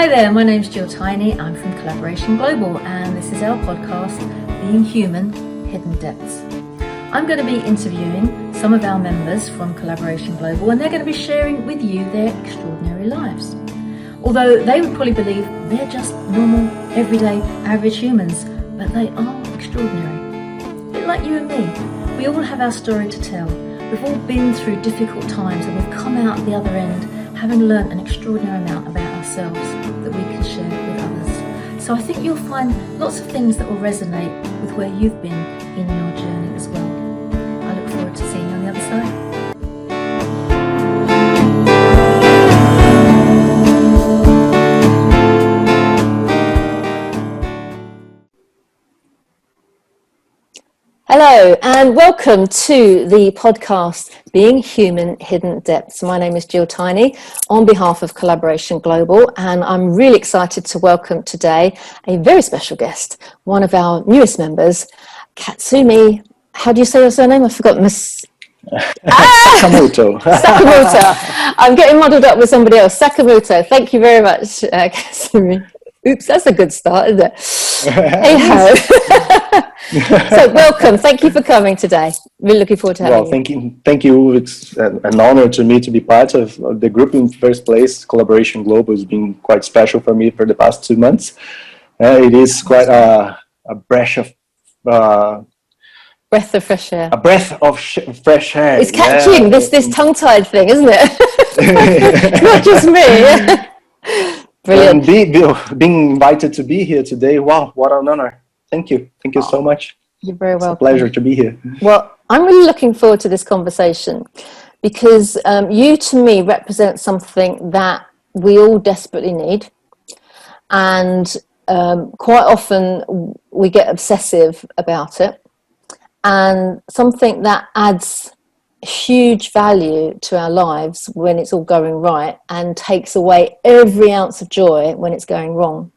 there, my name's Jill Tiny. I'm from Collaboration Global, and this is our podcast, Being Human, Hidden Depths. I'm going to be interviewing some of our members from Collaboration Global, and they're going to be sharing with you their extraordinary lives. Although they would probably believe they're just normal, everyday, average humans, but they are extraordinary. A bit like you and me. We all have our story to tell. We've all been through difficult times, and we've come out the other end having learnt an extraordinary amount about ourselves that we can share with others. So I think you'll find lots of things that will resonate with where you've been in your journey as well. I look forward to seeing you on the other side. Hello and welcome to the podcast Being Human, Hidden Depths. My name is Jill Tiny on behalf of Collaboration Global, and I'm really excited to welcome today a very special guest, one of our newest members, Katsumi. How do you say your surname? I forgot. Sakamoto. Sakamoto. I'm getting muddled up with somebody else. Sakamoto. Thank you very much, Katsumi. Oops, that's a good start, isn't it? Hey-ho. So welcome. Thank you for coming today. Really looking forward to having you. Thank you. It's an honor to me to be part of the group in the first place. Collaboration Global has been quite special for me for the past 2 months. It is quite a breath of fresh air. A breath of fresh air. It's catching this tongue-tied thing, isn't it? Not just me. Brilliant. And being invited to be here today, wow, what an honor. Thank you. Thank you so much. You're very welcome. It's a pleasure to be here. Well, I'm really looking forward to this conversation because you, to me, represent something that we all desperately need. And quite often we get obsessive about it. And something that adds huge value to our lives when it's all going right and takes away every ounce of joy when it's going wrong.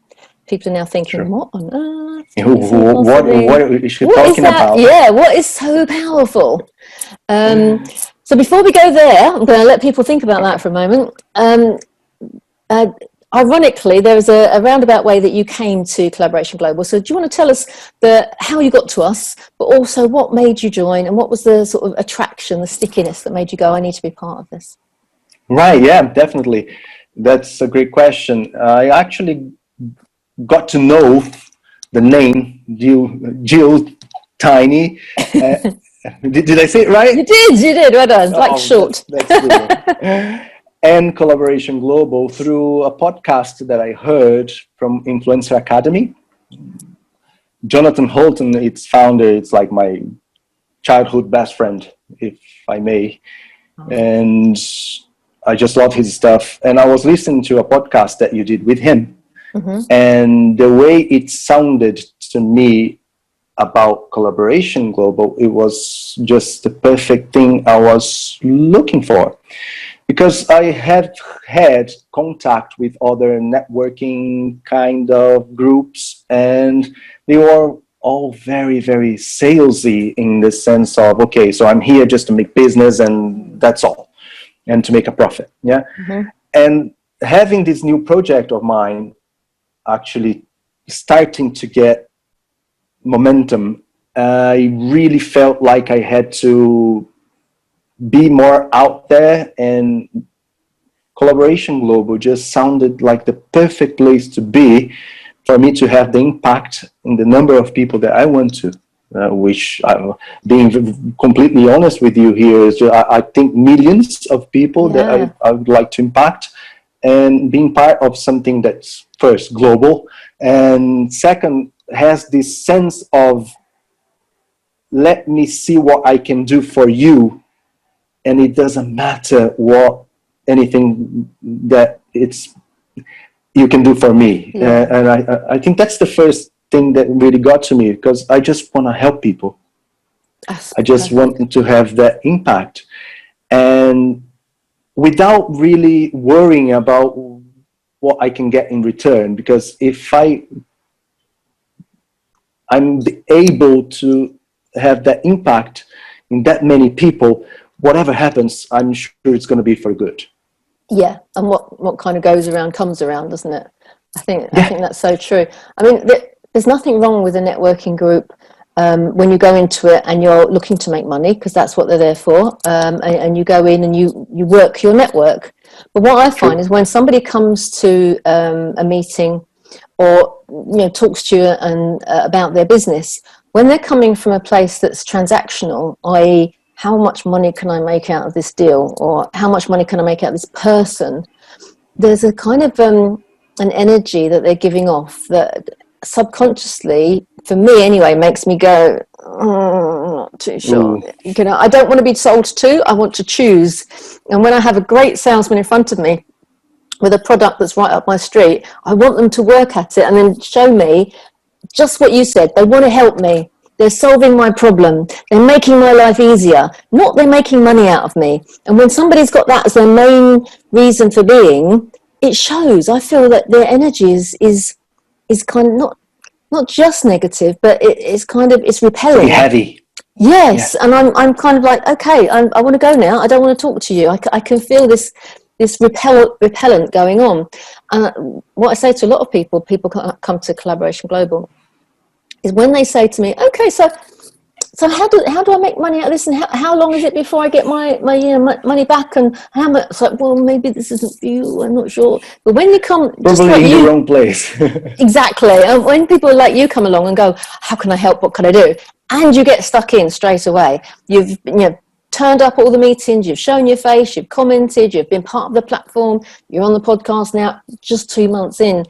People are now thinking, sure. What on earth? What is she talking about? Yeah, what is so powerful? So before we go there, I'm going to let people think about that for a moment. Ironically, there was a roundabout way that you came to Collaboration Global. So do you want to tell us how you got to us, but also what made you join and what was the sort of attraction, the stickiness that made you go, I need to be part of this? Right, yeah, definitely. That's a great question. I actually got to know the name Jill Tiny. Did I say it right? You did. Well done. Like short. That's and Collaboration Global through a podcast that I heard from Influencer Academy. Jonathan Holton, its founder, it's like my childhood best friend, if I may. And I just love his stuff. And I was listening to a podcast that you did with him. Mm-hmm. And the way it sounded to me about Collaboration Global, it was just the perfect thing I was looking for. Because I have had contact with other networking kind of groups, and they were all very, very salesy in the sense of, okay, so I'm here just to make business and that's all, and to make a profit. Yeah. Mm-hmm. And having this new project of mine actually starting to get momentum, I really felt like I had to be more out there, and Collaboration Global just sounded like the perfect place to be for me to have the impact in the number of people that I want to, which being completely honest with you here is I think millions of people that I would like to impact, and being part of something that's first global and second has this sense of let me see what I can do for you. And it doesn't matter anything that you can do for me. Yeah. And I think that's the first thing that really got to me, because I just want to help people. I just want to have that impact. And without really worrying about what I can get in return, because if I'm able to have that impact in that many people, whatever happens, I'm sure it's going to be for good. Yeah, and what kind of goes around comes around, doesn't it? I think that's so true. I mean, there's nothing wrong with a networking group when you go into it and you're looking to make money, because that's what they're there for. And you go in and you work your network. But what I find is when somebody comes to a meeting or talks to you and about their business, when they're coming from a place that's transactional, i.e., how much money can I make out of this deal, or how much money can I make out of this person, there's a kind of an energy that they're giving off that subconsciously, for me anyway, makes me go, I'm not too sure. I don't want to be sold to, I want to choose. And when I have a great salesman in front of me with a product that's right up my street, I want them to work at it and then show me just what you said. They want to help me. They're solving my problem. They're making my life easier. Not they're making money out of me. And when somebody's got that as their main reason for being, it shows. I feel that their energy is kind of not just negative, but it's kind of, it's repelling. Pretty heavy. Yes, yeah. And I'm kind of like, okay, I want to go now. I don't want to talk to you. I can feel this repellent going on. And what I say to a lot of people come to Collaboration Global, is when they say to me, okay, so how do I make money out of this, and how long is it before I get my money back, and how much? It's like, well, maybe this isn't for you, I'm not sure. But when you come, probably like in the wrong place. Exactly. And when people like you come along and go, how can I help? What can I do? And you get stuck in straight away. You've turned up at all the meetings, you've shown your face, you've commented, you've been part of the platform, you're on the podcast now, just 2 months in.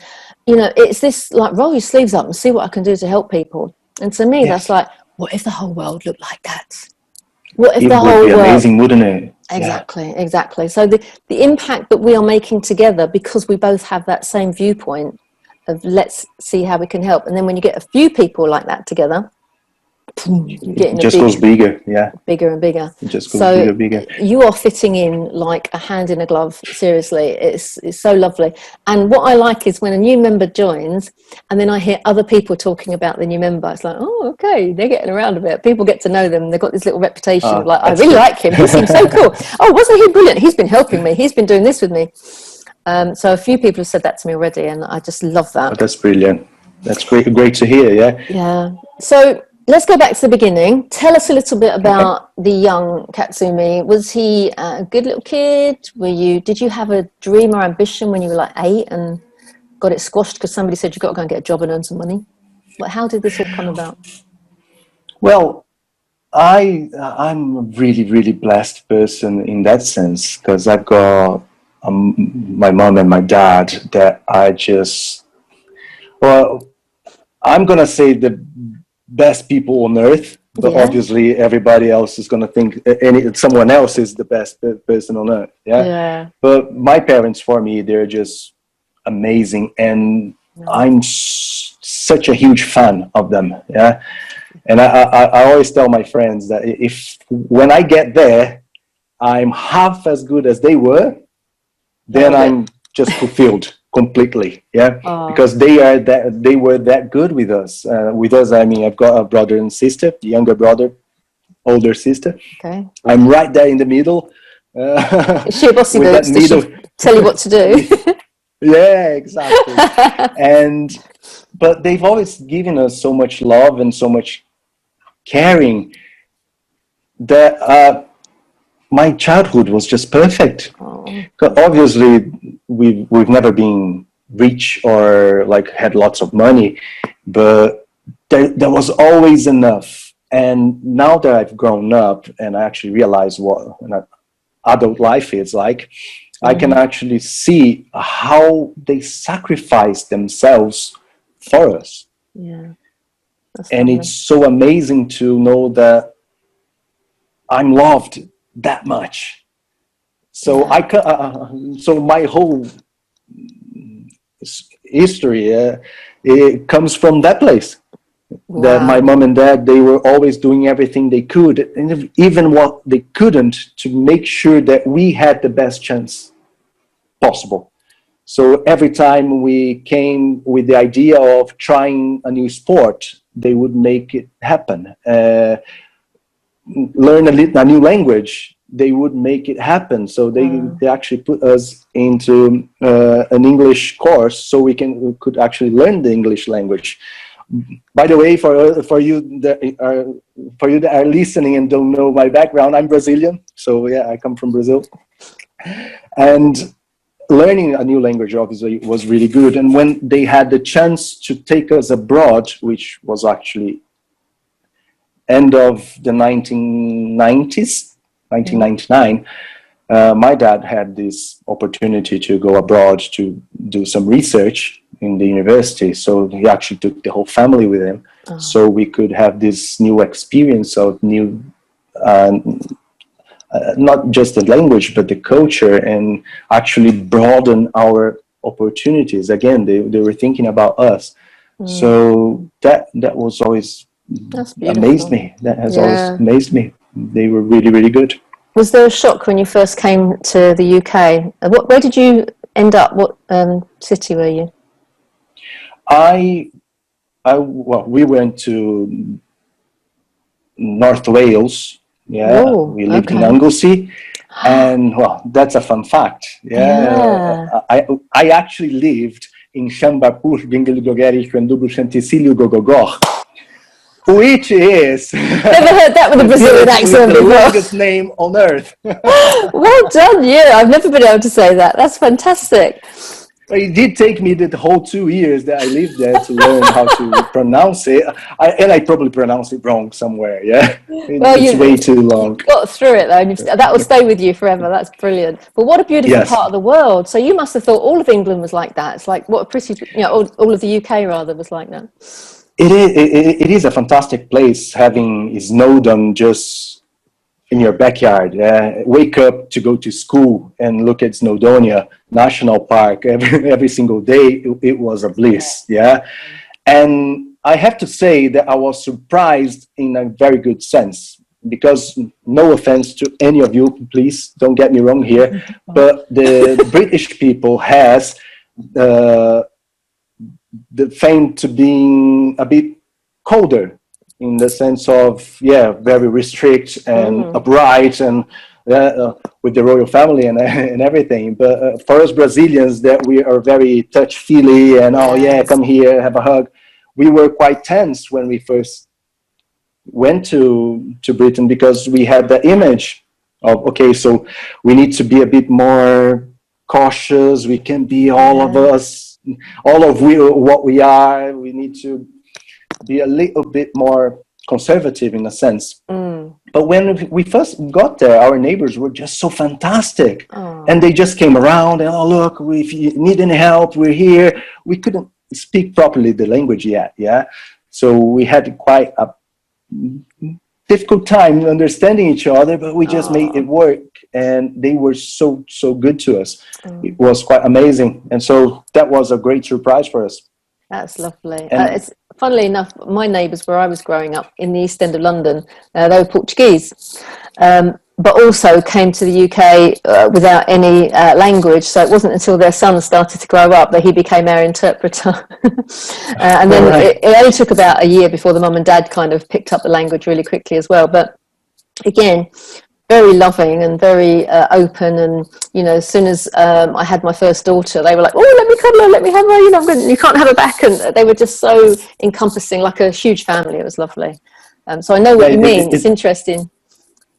It's this like, roll your sleeves up and see what I can do to help people. And to me, that's like, what if the whole world looked like that? What if the whole world? It would be amazing, wouldn't it? Exactly. So the impact that we are making together, because we both have that same viewpoint of let's see how we can help. And then when you get a few people like that together, it just goes bigger, bigger and bigger. It just goes bigger. You are fitting in like a hand in a glove. Seriously, it's so lovely. And what I like is when a new member joins, and then I hear other people talking about the new member. It's like, oh, okay, they're getting around a bit. People get to know them. They've got this little reputation of like, I really like him. He seems so cool. Oh, wasn't he brilliant? He's been helping me. He's been doing this with me. So a few people have said that to me already, and I just love that. Oh, that's brilliant. That's great to hear. Yeah. So let's go back to the beginning. Tell us a little bit about the young Katsumi. Was he a good little kid? Did you have a dream or ambition when you were like 8 and got it squashed because somebody said you've got to go and get a job and earn some money? How did this all come about? Well, I'm a really, really blessed person in that sense, because I've got my mom and my dad that I'm going to say the best people on earth, but obviously everybody else is going to think someone else is the best person on earth. But my parents, for me, they're just amazing, and I'm such a huge fan of them. And I always tell my friends that when I get there, I'm half as good as they were, then I'm just fulfilled completely. Because they were that good with us. I mean, I've got a brother and sister, younger brother, older sister. Okay. I'm right there in the middle. Is she a bossy boots? Does she tell you what to do? Yeah, exactly. But they've always given us so much love and so much caring that my childhood was just perfect. Obviously, we've never been rich or like had lots of money, but there was always enough. And now that I've grown up and I actually realize what an adult life is like, I can actually see how they sacrifice themselves for us. And it's so amazing to know that I'm loved that much. So so my whole history it comes from that place. That my mom and dad, they were always doing everything they could, and even what they couldn't, to make sure that we had the best chance possible. So every time we came with the idea of trying a new sport, they would make it happen. Learn a new language, they would make it happen. So they actually put us into an English course so we could actually learn the English language. By the way, for you that are listening and don't know my background, I'm Brazilian. So yeah, I come from Brazil. And learning a new language obviously was really good. And when they had the chance to take us abroad, which was actually end of the 1990s, 1999, my dad had this opportunity to go abroad to do some research in the university. So he actually took the whole family with him. So we could have this new experience of new, not just the language, but the culture, and actually broaden our opportunities. Again, they were thinking about us. So that was always amazed me. That has always amazed me. They were really, really good. Was there a shock when you first came to the UK? Where did you end up? What city were you? Well, we went to North Wales. Yeah, we lived in Anglesey, and well, that's a fun fact. I actually lived in Shambapur, Gingilgogeri, Quendubu, Chanticilio, Gogogor, which is never heard that with a Brazilian accent the before. longest name on earth. Well done, you. I've never been able to say that. That's fantastic. It did take me the whole 2 years that I lived there to learn how to pronounce it. I probably pronounced it wrong somewhere, yeah? It's way too long. You got through it, though, and that will stay with you forever. That's brilliant. But what a beautiful part of the world. So you must have thought all of England was like that. It's like, what a pretty, all of the UK, rather, was like that. It is a fantastic place, having Snowdon just in your backyard. Wake up to go to school and look at Snowdonia National Park every single day. It was a bliss, yeah. And I have to say that I was surprised in a very good sense, because no offense to any of you, please don't get me wrong here, but the British people has the fame to being a bit colder, in the sense of, very restrict and upright, and with the royal family and everything. But for us Brazilians, that we are very touch-feely and, come here, have a hug. We were quite tense when we first went to Britain, because we had the image of, okay, so we need to be a bit more cautious. We can be all of us, what we are. We need to be a little bit more conservative in a sense. But when we first got there, our neighbors were just so fantastic. And they just came around and, look, if you need any help, we're here. We couldn't speak properly the language yet, so we had quite a difficult time understanding each other, but we just made it work, and they were so good to us. It was quite amazing, and so that was a great surprise for us. That's lovely. It's funnily enough, my neighbours where I was growing up in the East End of London, they were Portuguese, but also came to the UK without any language. So it wasn't until their son started to grow up that he became our interpreter. And then it only took about a year before the mum and dad kind of picked up the language really quickly as well. But again, very loving and very open, and as soon as I had my first daughter, they were like, "Oh, let me cuddle her, let me have her. You can't have her back." And they were just so encompassing, like a huge family. It was lovely. So I know what you mean. It's interesting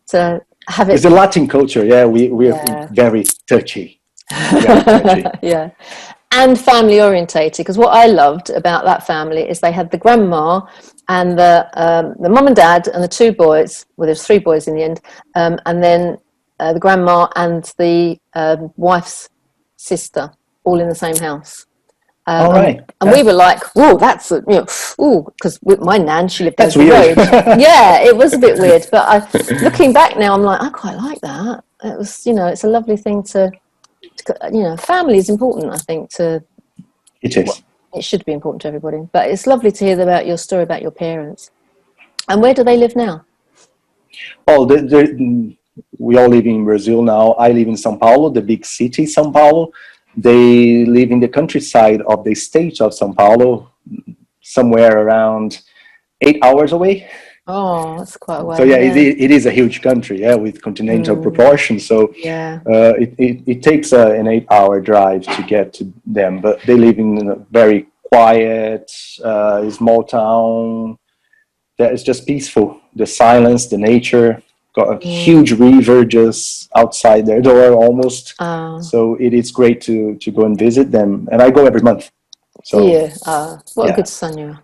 to have it. It's a Latin culture, we're very touchy. Yeah. And family orientated, because what I loved about that family is they had the grandma and the mum and dad and the two boys. Well, there's three boys in the end, and then the grandma and the wife's sister, all in the same house. And we were like, "Whoa, that's because my nan, she lived over the road." Yeah, it was a bit weird, but looking back now, I'm like, I quite like that. It was, it's a lovely thing to family is important, I think. It is. It should be important to everybody, but it's lovely to hear about your story about your parents. And where do they live now? Oh, we all live in Brazil now. I live in São Paulo, the big city, São Paulo. They live in the countryside of the state of São Paulo, somewhere around 8 hours away. Oh, that's quite a So way. yeah, Yeah. it is a huge country, yeah, with continental Mm, proportions. So yeah. it takes an 8-hour drive to get to them, but they live in a very quiet, small town that is just peaceful. The silence, the nature, got a Mm. huge river just outside their door almost. Ah, So it is great to go and visit them, and I go every month. do So you? Ah, what a yeah, good son you are.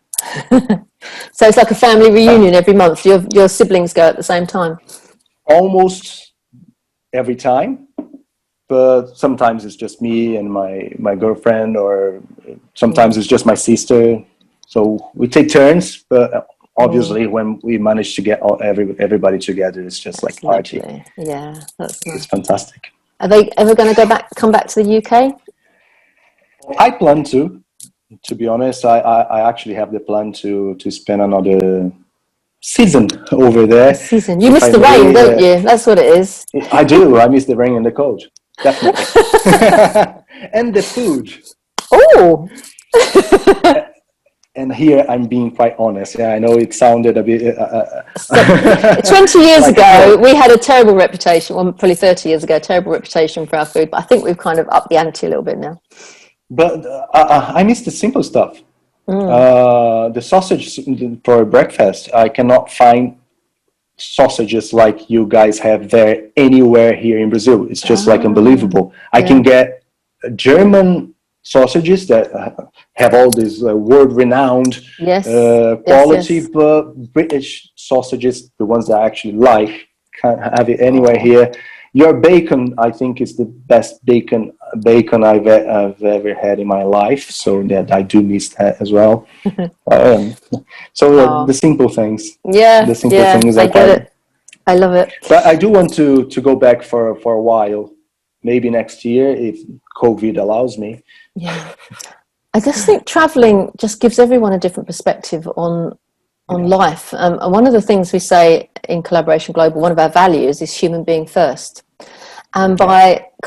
So it's like a family reunion every month. Your siblings go at the same time. almost every time. But sometimes it's just me and my girlfriend, or sometimes Mm. it's just my sister. So we take turns, but Mm. obviously when we manage to get everybody together, it's just like That's party. lovely. Yeah, that's It's nice. fantastic. Are they ever going to come back to the UK? I plan to be honest. I actually have the plan to spend another season over A there season. You if miss I the rain, may. don't you? That's what it is. I do. I miss the rain and the cold, definitely, and the food. Oh, And here I'm being quite honest. Yeah, I know it sounded a bit so 20 years like ago, oh, we had a terrible reputation. Well, probably 30 years ago, terrible reputation for our food. But I think we've kind of upped the ante a little bit now. but I miss the simple stuff. Mm. The sausage for breakfast. I cannot find sausages like you guys have there anywhere here in Brazil. It's just like Ah, unbelievable. I can yeah. get German sausages that have all this world-renowned Yes, yes, quality, yes. but British sausages, the ones that I actually like, can't have it anywhere Oh, here. Your bacon, I think, is the best bacon I've ever had in my life. So that I do miss that as well. Um, so oh, the yeah, simple yeah. things I are get quite. it. I love it. But I do want to go back for a while, maybe next year if COVID allows me. Yeah. I just think traveling just gives everyone a different perspective on Yeah, life. And one of the things we say in Collaboration Global, one of our values is human being first. And yeah, by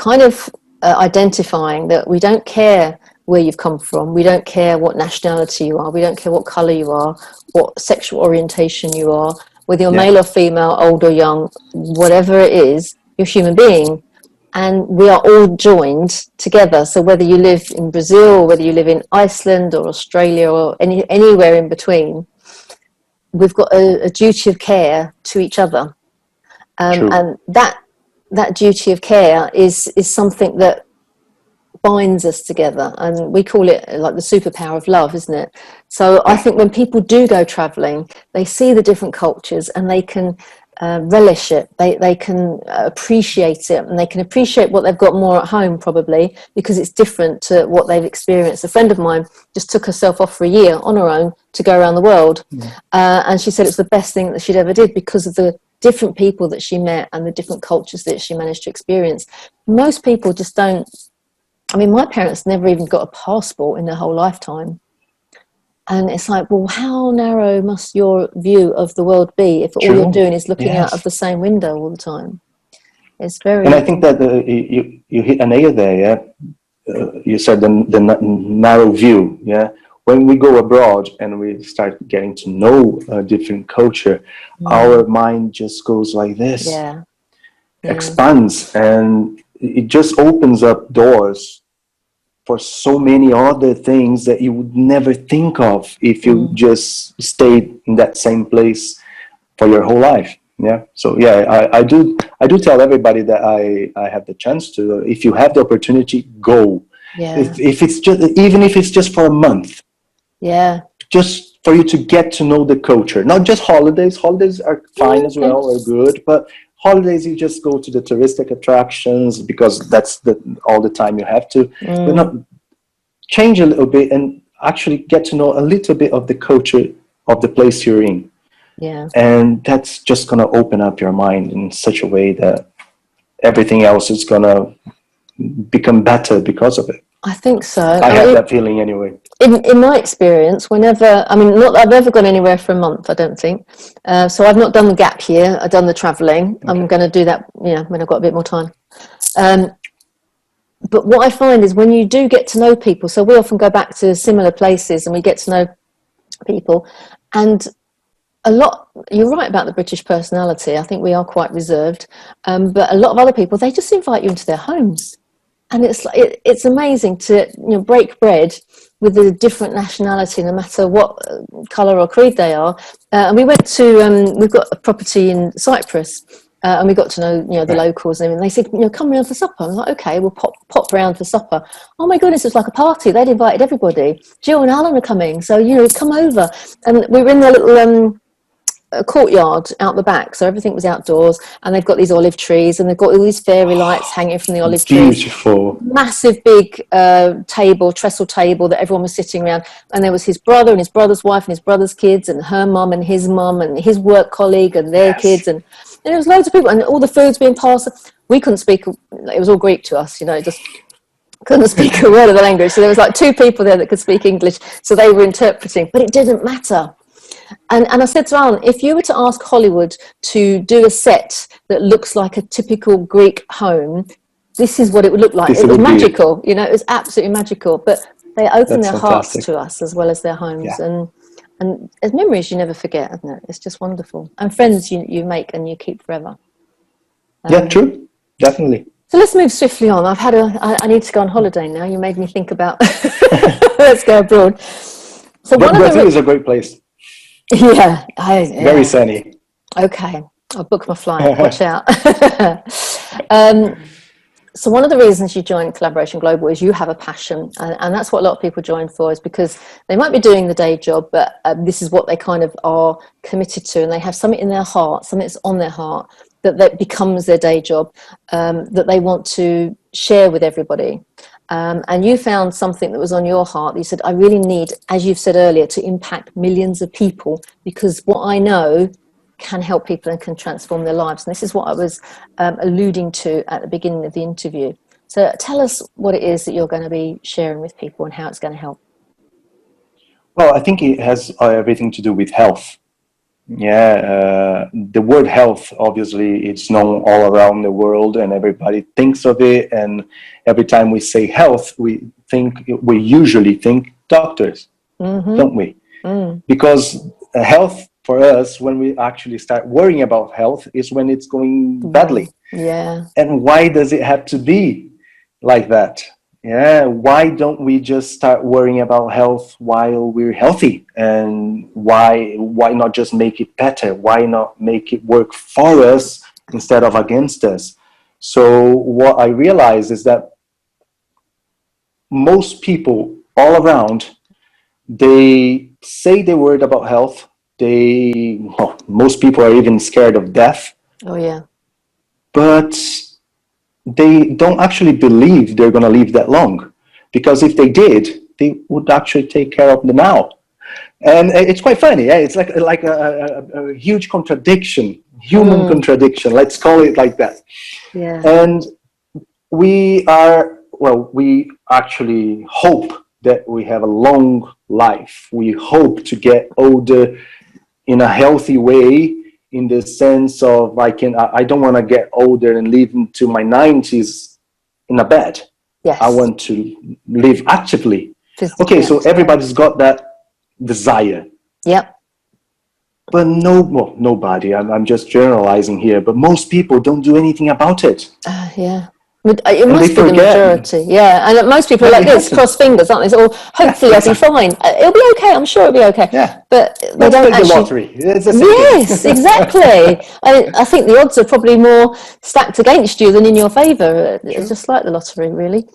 kind of identifying that we don't care where you've come from, we don't care what nationality you are, we don't care what colour you are, what sexual orientation you are, whether you're yeah, male or female, old or young, whatever it is, you're a human being. And we are all joined together. So whether you live in Brazil, or whether you live in Iceland or Australia or anywhere in between, we've got a duty of care to each other. true. And that duty of care is something that binds us together, and we call it like the superpower of love, isn't it? So I Yeah, think when people do go traveling, they see the different cultures and they can relish it, they can appreciate it, and they can appreciate what they've got more at home, probably because it's different to what they've experienced. A friend of mine just took herself off for a year on her own to go around the world, and she said it's the best thing that she'd ever did because of the different people that she met and the different cultures that she managed to experience. Most people just don't. I mean, my parents never even got a passport in their whole lifetime. And it's like, well, how narrow must your view of the world be if all you're true. doing is looking out of Yes. the same window all the time? It's And I very, think that you hit a nail there. Yeah, you said the narrow view. Yeah, when we go abroad and we start getting to know a different culture, our mind just goes like this, yeah, yeah, expands, and it just opens up doors for so many other things that you would never think of if you just stayed in that same place for your whole life. Yeah. So yeah, I do tell everybody that I have the chance to. If you have the opportunity, go. yeah, If it's just, even if it's just for a month, yeah. just for you to get to know the culture. Not just holidays. Holidays are fine as Okay. well, or good, but holidays you just go to the touristic attractions because that's all the time you have to. But not change a little bit and actually get to know a little bit of the culture of the place you're in. Yeah, And that's just going to open up your mind in such a way that everything else is going to become better because of it. I think so. I I have mean, that feeling anyway. in my experience, whenever, I mean, not that I've ever gone anywhere for a month, I don't think. So I've not done the gap year, I've done the travelling. I'm Okay. going to do that, when I've got a bit more time. Um, but what I find is when you do get to know people, so we often go back to similar places and we get to know people, and you're right about the British personality. I think we are quite reserved, but a lot of other people, they just invite you into their homes, and it's amazing to break bread with a different nationality, no matter what colour or creed they are. And we went to we've got a property in Cyprus, and we got to know the locals, and they said come round for supper. I'm like, okay, we'll pop round for supper. Oh my goodness, it's like a party. They'd invited everybody. Jill and Alan are coming, so come over. And we were in their little a courtyard out the back, so everything was outdoors, and they've got these olive trees, and they've got all these fairy lights hanging from the olive trees. Beautiful. Massive big trestle table that everyone was sitting around, and there was his brother and his brother's wife and his brother's kids and her mum and his work colleague and their kids, and there was loads of people, and all the food's being passed. We couldn't speak, it was all Greek to us, just couldn't speak a word of the language, so there was like 2 people there that could speak English, so they were interpreting, but it didn't matter. And I said to Alan, if you were to ask Hollywood to do a set that looks like a typical Greek home, this is what it would look like. It was magical, it was absolutely magical. But they open their hearts to us as well as their homes. Yeah. And as memories you never forget, isn't it? It's just wonderful. And friends you make and you keep forever. Yeah, true. Definitely. So let's move swiftly on. I need to go on holiday now. You made me think about, let's go abroad. So Brazil is a great place. Yeah, very sunny. Okay, I'll book my flight. Watch out. So one of the reasons you joined Collaboration Global is you have a passion, and that's what a lot of people join for, is because they might be doing the day job, but this is what they kind of are committed to, and they have something in their heart, something that's on their heart that becomes their day job, that they want to share with everybody. And you found something that was on your heart. You said, I really need, as you've said earlier, to impact millions of people, because what I know can help people and can transform their lives. And this is what I was alluding to at the beginning of the interview. So tell us what it is that you're going to be sharing with people and how it's going to help. Well, I think it has everything to do with health. Yeah, the word health, obviously, it's known all around the world and everybody thinks of it. And every time we say health, we usually think doctors, don't we? Because health for us, when we actually start worrying about health, is when it's going badly. Yeah. And why does it have to be like that? Yeah, why don't we just start worrying about health while we're healthy? And why not just make it better? Why not make it work for us instead of against us? So what I realize is that most people all around, they say they're worried about health. Most people are even scared of death. Oh, yeah. But they don't actually believe they're going to live that long, because if they did, they would actually take care of the now. And it's quite funny. Yeah? It's like a huge contradiction, human contradiction. Let's call it like that. Yeah. And we actually hope that we have a long life. We hope to get older in a healthy way, in the sense of I don't want to get older and live into my 90s in a bed. Yes. I want to live actively. Physically so everybody's got that desire. Yep. But nobody, I'm just generalizing here, but most people don't do anything about it. Yeah. It must be the majority, yeah. And most people are like this, cross fingers, aren't they? So, hopefully I'll be fine. It'll be okay, I'm sure it'll be okay. Yeah. But they don't actually... the lottery. It's the yes, exactly. I think the odds are probably more stacked against you than in your favour. It's just like the lottery, really.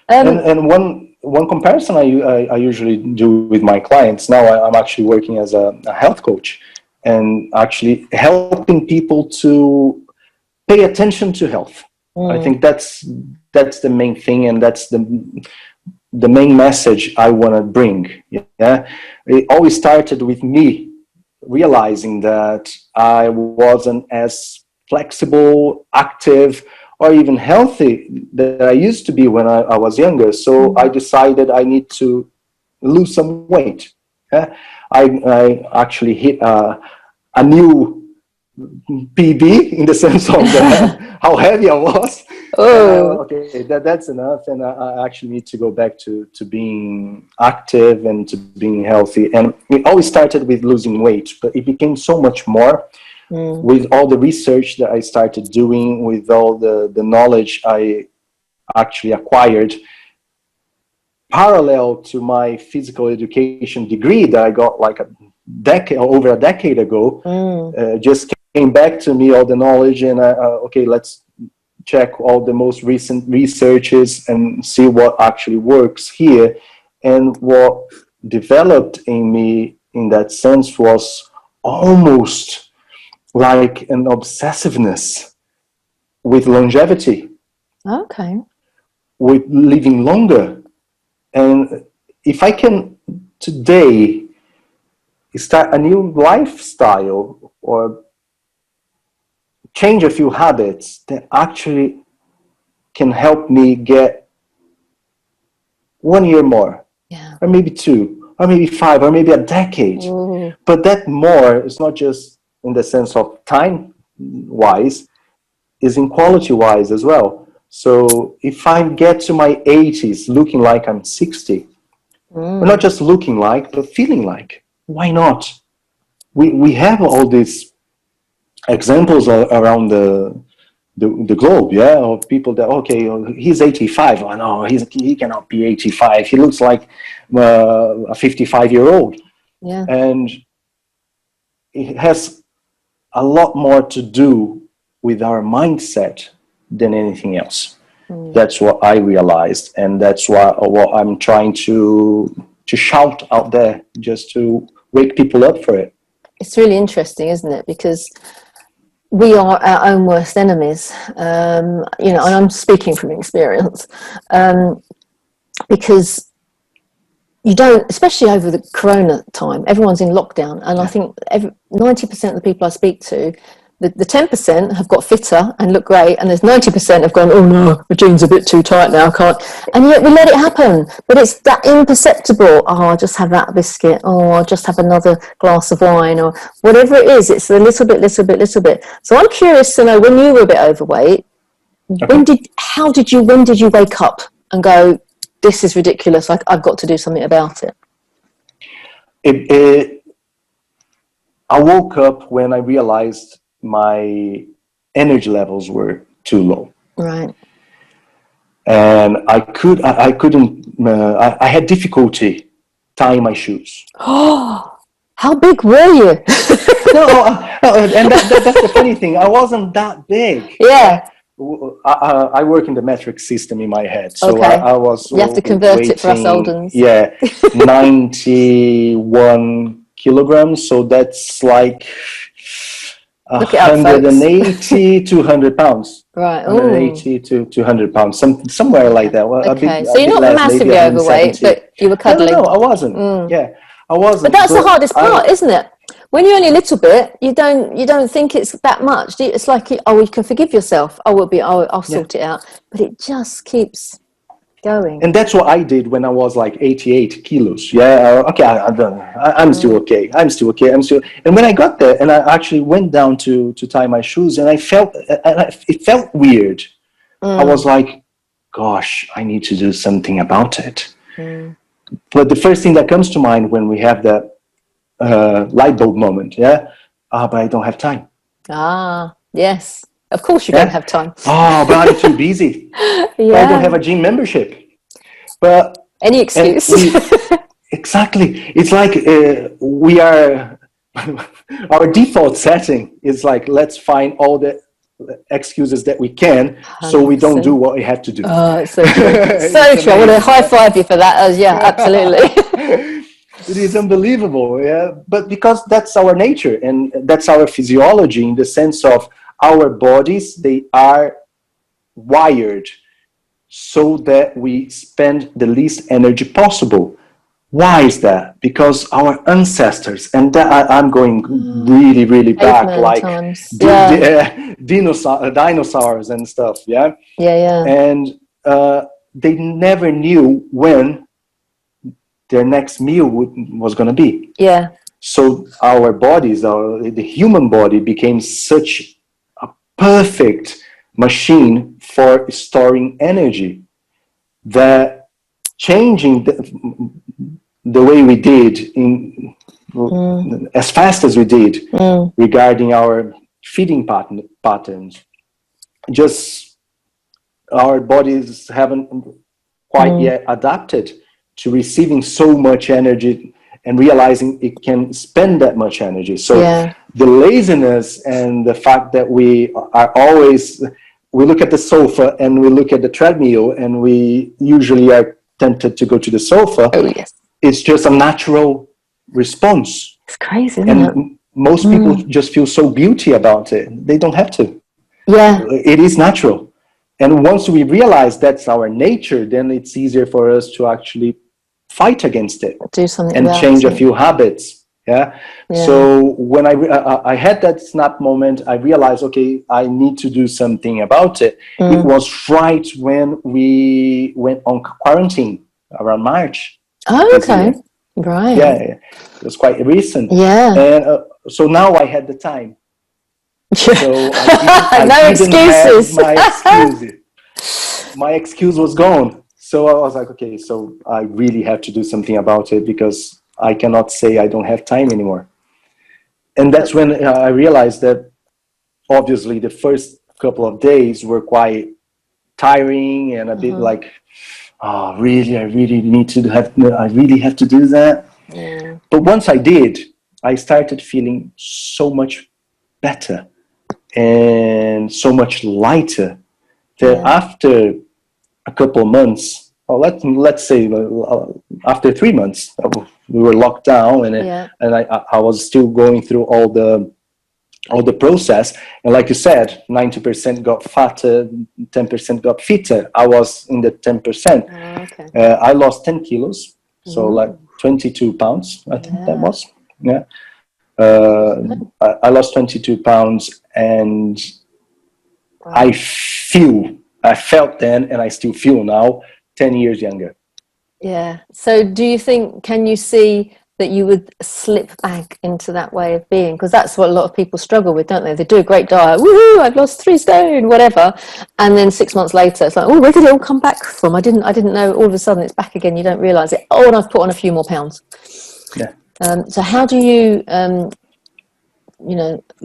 And one comparison I usually do with my clients, now I'm actually working as a health coach, and actually helping people to pay attention to health. I think that's the main thing, and that's the main message I want to bring. Yeah, it always started with me realizing that I wasn't as flexible, active, or even healthy that I used to be when I was younger. So I decided I need to lose some weight. Yeah? I actually hit a new PB in the sense of how heavy I was. Oh, Okay, that's enough, and I actually need to go back to being active and to being healthy. And it always started with losing weight, but it became so much more with all the research that I started doing, with all the knowledge I actually acquired parallel to my physical education degree that I got like over a decade ago. Just came back to me all the knowledge, and okay, let's check all the most recent researches and see what actually works here. And what developed in me in that sense was almost like an obsessiveness with longevity, okay. with living longer. And if I can today start a new lifestyle or change a few habits that actually can help me get 1 year more, or maybe 2, or maybe 5, or maybe a decade. But that more is not just in the sense of time wise, is in quality wise as well. So if I get to my 80s looking like I'm 60, or not just looking like, but feeling like, why not? We have all these examples around the globe, yeah, of people that, okay, he's 85. Oh no, he cannot be 85. He looks like a 55-year-old. Yeah. And it has a lot more to do with our mindset than anything else. That's what I realized, and that's what I'm trying to shout out there, just to wake people up for it. It's really interesting, isn't it? Because we are our own worst enemies, you know, and I'm speaking from experience, because you don't, especially over the corona time, everyone's in lockdown, and I think 90% of the people I speak to, the 10% have got fitter and look great, and there's 90% have gone, oh no, my jeans are a bit too tight now, I can't. And yet we let it happen, but it's that imperceptible. Oh, I'll just have that biscuit. Oh, I'll just have another glass of wine, or whatever it is. It's a little bit. So I'm curious to know, when you were a bit overweight, when did you wake up and go, this is ridiculous, I've got to do something about it? I woke up when I realized my energy levels were too low. Right. And I had difficulty tying my shoes. Oh, how big were you? And that's the funny thing. I wasn't that big. Yeah. I work in the metric system in my head, so Okay. I was. You have to convert it for us old uns. Yeah, 91 kilograms. So that's like 180 to 100 pounds. Right. 180 to 200 pounds, somewhere like that. Well, okay, so you're not massively overweight, but you were cuddling. No, I wasn't. Yeah, I wasn't. But that's the hardest part, isn't it? When you're only a little bit, you don't think it's that much. It's like, oh, you can forgive yourself. I'll sort it out. But it just keeps going. And that's what I did when I was like 88 kilos. Yeah, okay, I'm still okay. I'm still okay. And when I got there, and I actually went down to tie my shoes, and it felt weird. I was like, gosh, I need to do something about it. But the first thing that comes to mind when we have that light bulb moment, but I don't have time. Yes, of course you don't have time. But I'm too busy. I don't have a gym membership. But any excuse. Exactly. It's like we are. Our default setting is like, let's find all the excuses that we can, 100%. So we don't do what we have to do. Oh, it's so true. So true. I want to high five you for that. Yeah, absolutely. It is unbelievable, but because that's our nature and that's our physiology, in the sense of our bodies, they are wired so that we spend the least energy possible. Why is that? Because our ancestors, and that I'm going really, really back, like dinosaurs and stuff, and they never knew when their next meal was going to be. So our bodies, the human body became such a perfect machine for storing energy that changing the way we did as fast as we did regarding our feeding patterns, just our bodies haven't quite yet adapted to receiving so much energy and realizing it can spend that much energy. So the laziness and the fact that we are always, we look at the sofa and we look at the treadmill and we usually are tempted to go to the sofa. Oh, yes. It's just a natural response. It's crazy, isn't it? Most people just feel so guilty about it. They don't have to. Yeah. It is natural. And once we realize that's our nature, then it's easier for us to actually fight against it. Do something and about change it. a few habits. Yeah. So when I had that snap moment, I realized, okay, I need to do something about it. It was right when we went on quarantine around March. Oh, okay. Right. Yeah, it was quite recent. Yeah. And so now I had the time. So no excuses. My excuses. My excuse was gone. So I was like, okay, so I really have to do something about it because I cannot say I don't have time anymore. And that's when I realized that obviously the first couple of days were quite tiring and a bit like, oh, really, I really have to do that. Yeah. But once I did, I started feeling so much better and so much lighter that after a couple of months, or let's say after 3 months, we were locked down, and I was still going through all the process. And like you said, 90% got fatter, 10% got fitter. I was in the 10%. I lost 10 kilos, so like 22 pounds, I think that was. Yeah. I lost 22 pounds, and I felt then, and I still feel now, 10 years younger. Yeah. So do you think, can you see that you would slip back into that way of being? Because that's what a lot of people struggle with, don't they? They do a great diet, woohoo, I've lost 3 stone, whatever. And then 6 months later, it's like, oh, where did it all come back from? I didn't know. All of a sudden it's back again. You don't realize it. Oh, and I've put on a few more pounds. Yeah. So how do you,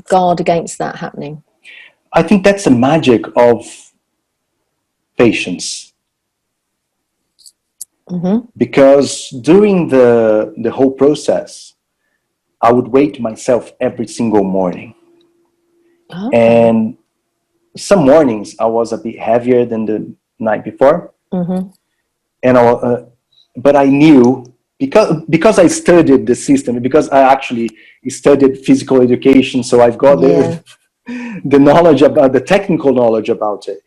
guard against that happening? I think that's the magic of patience. Because during the whole process, I would weigh myself every single morning. And some mornings I was a bit heavier than the night before. And but I knew, because I studied the system, because I actually studied physical education, so I've got the knowledge about the technical knowledge about it.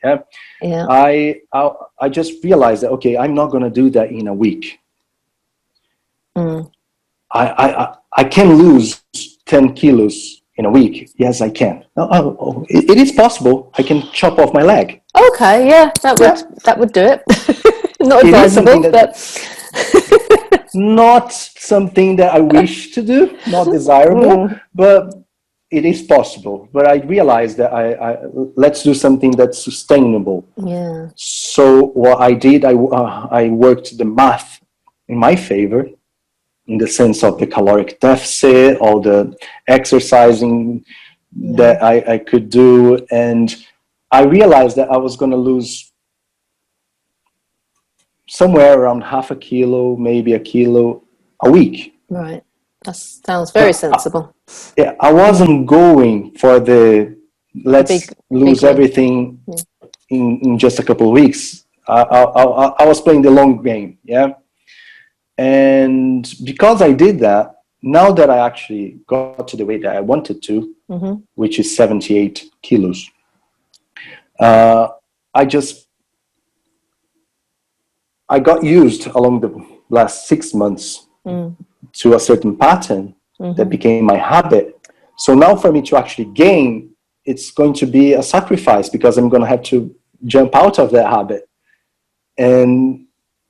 I just realized that, okay, I'm not going to do that in a week. I can lose 10 kilos in a week. Yes, I can. It is possible. I can chop off my leg. Okay, yeah, that would do it. Not advisable, but not something that I wish to do, not desirable, but it is possible. But I realized that let's do something that's sustainable. Yeah. So what I did, I worked the math in my favor, in the sense of the caloric deficit, all the exercising that I could do. And I realized that I was going to lose somewhere around half a kilo, maybe a kilo a week. Right. That sounds very sensible. I wasn't going for the let's lose everything in just a couple of weeks. I was playing the long game. Yeah. And because I did that, now that I actually got to the weight that I wanted to, which is 78 kilos, I got used along the last 6 months to a certain pattern that became my habit. So now for me to actually gain, it's going to be a sacrifice, because I'm going to have to jump out of that habit. And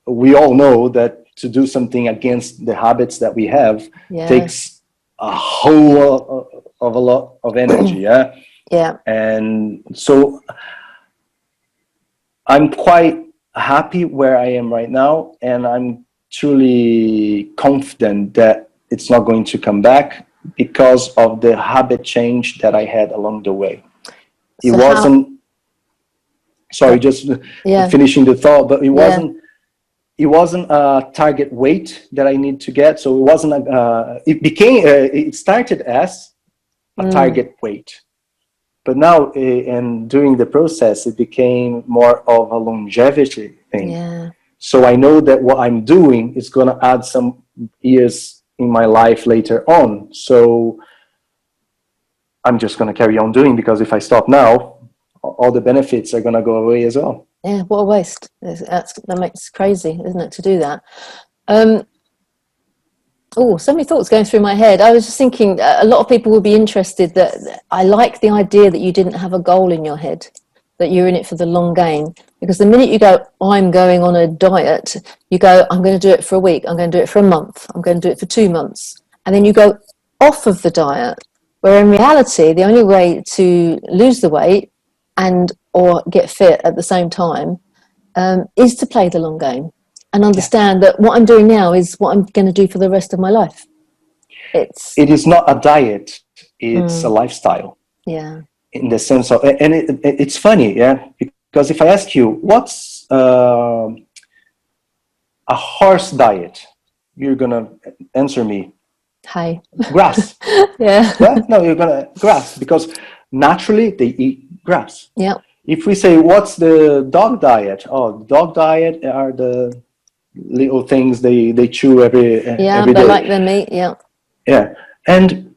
we all know that to do something against the habits that we have takes a whole of a lot of energy. Yeah. Yeah. And so I'm quite happy where I am right now, and I'm truly confident that it's not going to come back because of the habit change that I had along the way. It So wasn't, sorry, just finishing the thought, but it wasn't a target weight that I need to get. So it wasn't, it started as a target weight. But now, and during the process, it became more of a longevity thing. Yeah. So I know that what I'm doing is going to add some years in my life later on. So I'm just going to carry on doing, because if I stop now, all the benefits are going to go away as well. Yeah, what a waste. That makes crazy, isn't it, to do that? So many thoughts going through my head. I was just thinking a lot of people would be interested that I like the idea that you didn't have a goal in your head, that you're in it for the long game. Because the minute you go, I'm going on a diet, you go, I'm going to do it for a week, I'm going to do it for a month, I'm going to do it for 2 months. And then you go off of the diet, where in reality, the only way to lose the weight and or get fit at the same time is to play the long game. And understand that what I'm doing now is what I'm going to do for the rest of my life. It is not a diet, it's a lifestyle. Yeah. In the sense of, and it's funny, because if I ask you, what's a horse diet? You're going to answer me. Hay. Grass. Yeah. No, you're going to grass, because naturally they eat grass. Yeah. If we say, what's the dog diet? Oh, the dog diet are the little things they chew every day. They like their meat. Yeah. And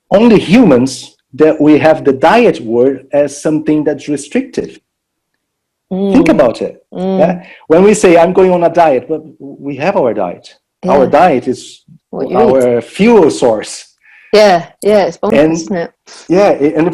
only humans that we have the diet word as something that's restrictive. Think about it. Yeah? When we say I'm going on a diet, but we have our diet. Our diet is our fuel source. Yeah, it's bonkers, isn't it? Yeah, and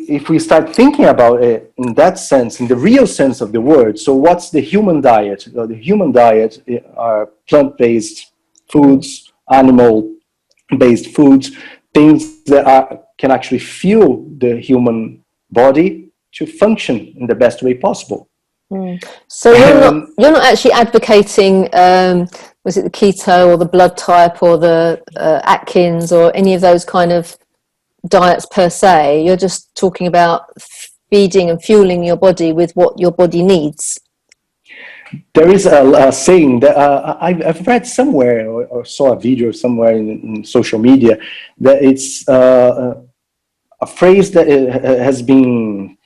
if we start thinking about it in that sense, in the real sense of the word, so what's the human diet? The human diet are plant-based foods, animal-based foods, things that can actually fuel the human body to function in the best way possible. So you're not actually advocating, was it the keto or the blood type or the Atkins or any of those kind of diets per se? You're just talking about feeding and fueling your body with what your body needs. There is a saying that I've read somewhere or saw a video somewhere in social media, that it's a phrase that has been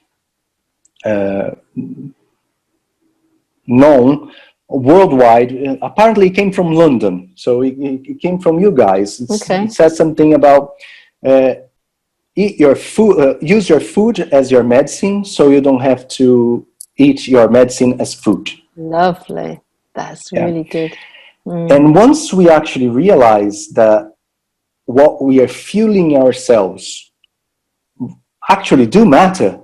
known worldwide. Apparently it came from London, so it came from you guys. It says something about eat your food, use your food as your medicine, so you don't have to eat your medicine as food. Lovely. That's really good. And once we actually realize that what we are fueling ourselves actually do matter,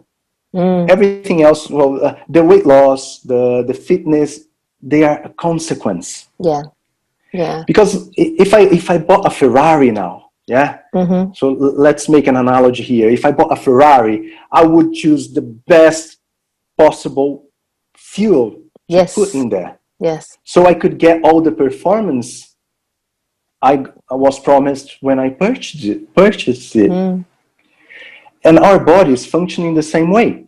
everything else, the weight loss, the fitness, they are a consequence. Yeah. Because if I bought a Ferrari now, so let's make an analogy here. If I bought a Ferrari, I would choose the best possible fuel to put in there. Yes. So I could get all the performance I was promised when I purchased it. And our body is functioning the same way.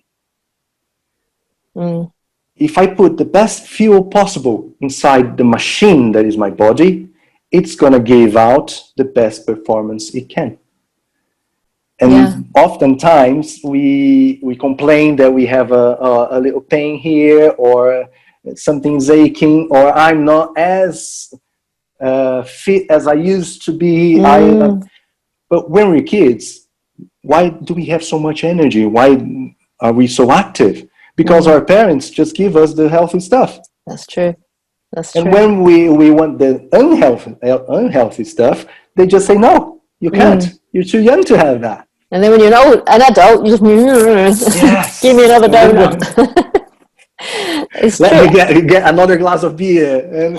If I put the best fuel possible inside the machine that is my body, it's going to give out the best performance it can. And oftentimes we complain that we have a little pain here, or something's aching, or I'm not as fit as I used to be. But when we're kids, why do we have so much energy? Why are we so active? Because our parents just give us the healthy stuff. That's true. And when we want the unhealthy stuff, they just say, no, you can't. You're too young to have that. And then when you're an adult, you just give me another donut. Let me get another glass of beer.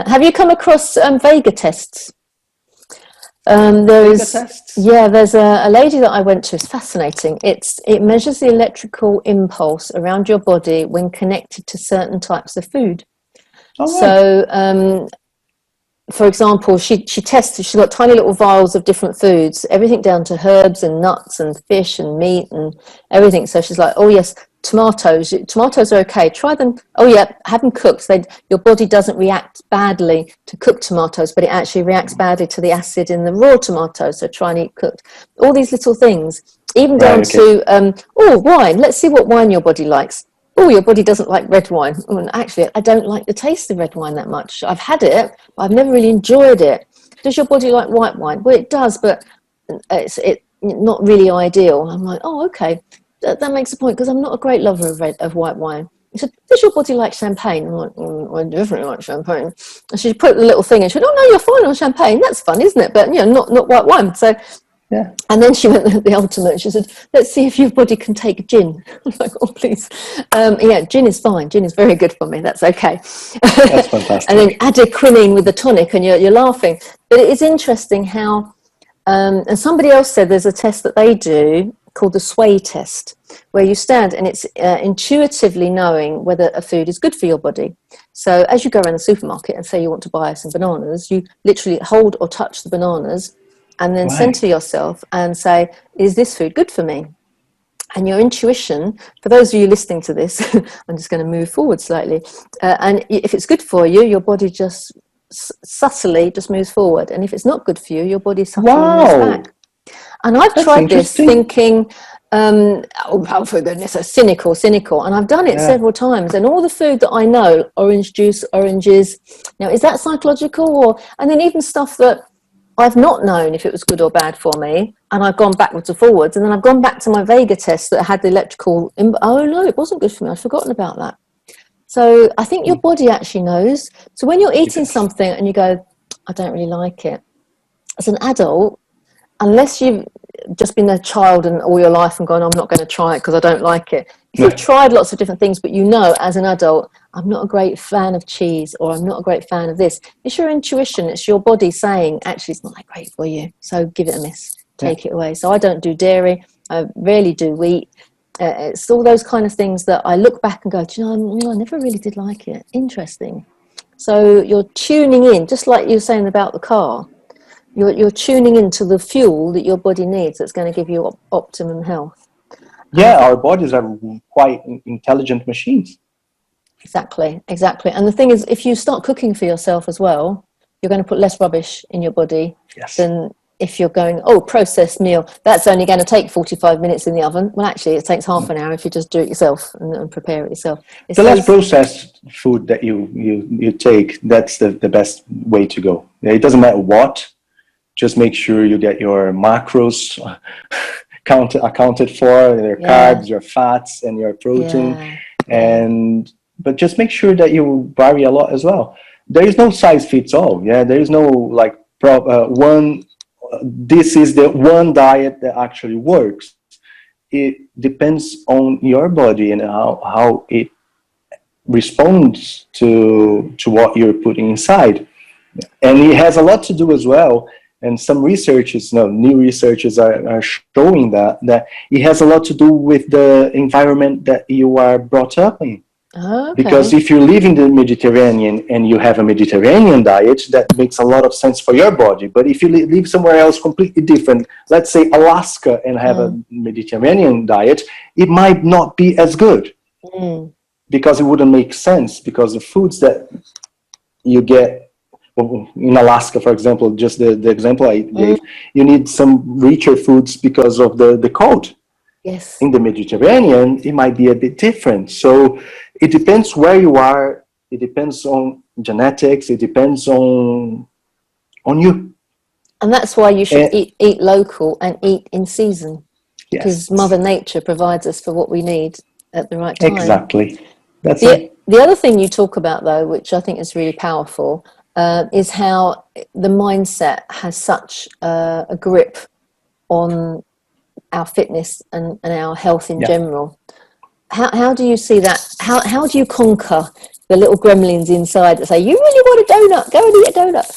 Have you come across Vega tests? There's a lady that I went to. It's fascinating. It measures the electrical impulse around your body when connected to certain types of food. All right. So, for example, she tested. She's got tiny little vials of different foods, everything down to herbs and nuts and fish and meat and everything. So she's like, oh yes, tomatoes are okay. Try them. Oh yeah, have them cooked. Your body doesn't react badly to cooked tomatoes, but it actually reacts badly to the acid in the raw tomatoes. So try and eat cooked. All these little things, even down to wine. Let's see what wine your body likes. Oh, your body doesn't like red wine. Oh, actually, I don't like the taste of red wine that much. I've had it, but I've never really enjoyed it. Does your body like white wine? Well, it does, but it's not really ideal. I'm like, oh, okay. That makes a point, because I'm not a great lover of white wine. He said, does your body like champagne? I'm like, I definitely like champagne. And she put the little thing and she said, oh, no, you're fine on champagne. That's fun, isn't it? But, not white wine. So, yeah. And then she went the ultimate. She said, let's see if your body can take gin. I'm like, oh, please. Gin is fine. Gin is very good for me. That's okay. That's fantastic. And then add a quinine with the tonic and you're laughing. But it is interesting how, and somebody else said there's a test that they do called the sway test, where you stand and it's intuitively knowing whether a food is good for your body. So as you go around the supermarket and say you want to buy some bananas, you literally hold or touch the bananas and then center yourself and say, is this food good for me? And your intuition, for those of you listening to this, I'm just going to move forward slightly. And if it's good for you, your body just subtly just moves forward. And if it's not good for you, your body subtly moves back. And I've tried this thinking, oh, for goodness, cynical. And I've done it several times. And all the food that I know, orange juice, oranges, now, is that psychological? And then even stuff that I've not known if it was good or bad for me, and I've gone backwards and forwards, and then I've gone back to my Vega test that had the electrical, oh no, it wasn't good for me, I'd forgotten about that. So I think your body actually knows. So when you're eating something and you go, I don't really like it, as an adult, unless you've just been a child and all your life and gone, I'm not going to try it because I don't like it. If you've tried lots of different things, but as an adult, I'm not a great fan of cheese, or I'm not a great fan of this. It's your intuition. It's your body saying, actually, it's not that great for you. So give it a miss. Take it away. So I don't do dairy. I rarely do wheat. It's all those kind of things that I look back and go, do you know, I never really did like it. Interesting. So you're tuning in, just like you were saying about the car. You're tuning into the fuel that your body needs that's going to give you optimum health. Yeah, our bodies are quite intelligent machines. Exactly. And the thing is, if you start cooking for yourself as well, you're going to put less rubbish in your body than if you're going, processed meal, that's only going to take 45 minutes in the oven. Well, actually, it takes half an hour if you just do it yourself and prepare it yourself. The less processed food that you take, that's the best way to go. It doesn't matter what. Just make sure you get your macros accounted for, your carbs, your fats, and your protein. But just make sure that you vary a lot as well. There is no size fits all. Yeah, there is no one. This is the one diet that actually works. It depends on your body and how it responds to what you're putting inside, and it has a lot to do as well. And some researchers, new researchers are showing that it has a lot to do with the environment that you are brought up in. Because if you live in the Mediterranean and you have a Mediterranean diet, that makes a lot of sense for your body. But if you live somewhere else completely different, let's say Alaska, and have a Mediterranean diet, it might not be as good. Because it wouldn't make sense, because the foods that you get in Alaska, for example, just the example I gave, you need some richer foods because of the cold. Yes. In the Mediterranean, it might be a bit different. So it depends where you are. It depends on genetics. It depends on you. And that's why you should eat local and eat in season. Because Mother Nature provides us for what we need at the right time. Exactly. That's it. The other thing you talk about, though, which I think is really powerful, is how the mindset has such a grip on our fitness and our health in general. How do you see that? How do you conquer the little gremlins inside that say, you really want a donut, go and eat a donut?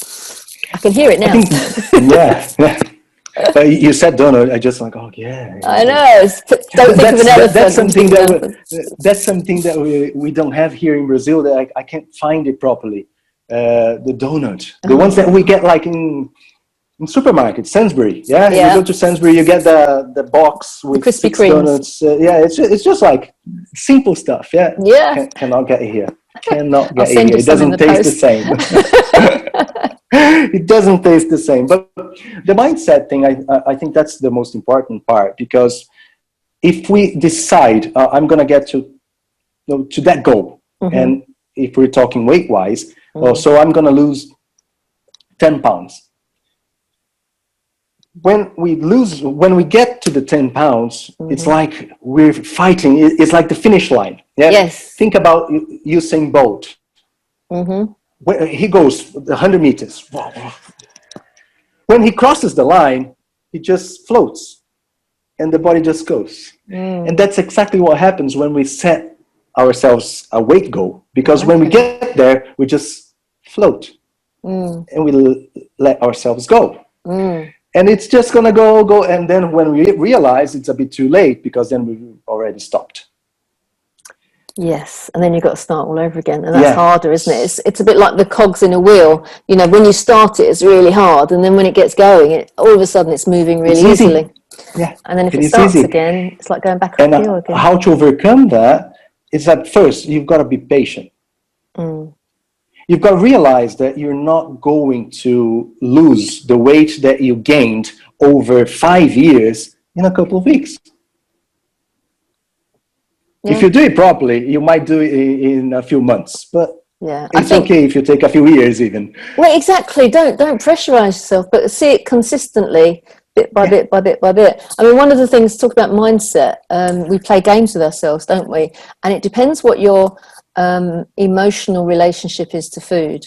I can hear it I now. think, yeah. You said donut. I just like, oh yeah. I know. Don't think of an elephant. That's something Think of an elephant. that's something that we don't have here in Brazil. That I can't find it properly. The donut, the ones that we get like in supermarkets, Sainsbury. Yeah, you Yeah. go to Sainsbury, you get the box with Krispy 6 Kremes. donuts. Yeah, it's just like simple stuff. Yeah. Yeah. Cannot get it here. Cannot I'll get it send here. you It some in doesn't the taste the post. same. It doesn't taste the same. But the mindset thing, I think that's the most important part, because if we decide I'm going to get to that goal, and if we're talking weight wise, so I'm going to lose 10 pounds. When we get to the 10 pounds, it's like we're fighting. It's like the finish line. Yeah. Yes. Think about Usain Bolt. When he goes 100 meters. When he crosses the line, he just floats, and the body just goes. And that's exactly what happens when we set ourselves a weight goal. Because when we get there, we just float, and we let ourselves go. And it's just gonna go, and then when we realize, it's a bit too late, because then we've already stopped. Yes, and then you've got to start all over again, and that's harder, isn't it? It's a bit like the cogs in a wheel. You know, when you start it, it's really hard, and then when it gets going, all of a sudden it's moving really easily. Yeah, and then if it starts again, it's like going back up the hill again. How to overcome that is that first you've got to be patient. You've got to realize that you're not going to lose the weight that you gained over 5 years in a couple of weeks. If you do it properly, you might do it in a few months, but it's okay if you take a few years even. Well, exactly. Don't pressurize yourself, but see it consistently, bit by bit by bit by bit. I mean, one of the things, talk about mindset, we play games with ourselves, don't we? And it depends what your emotional relationship is to food.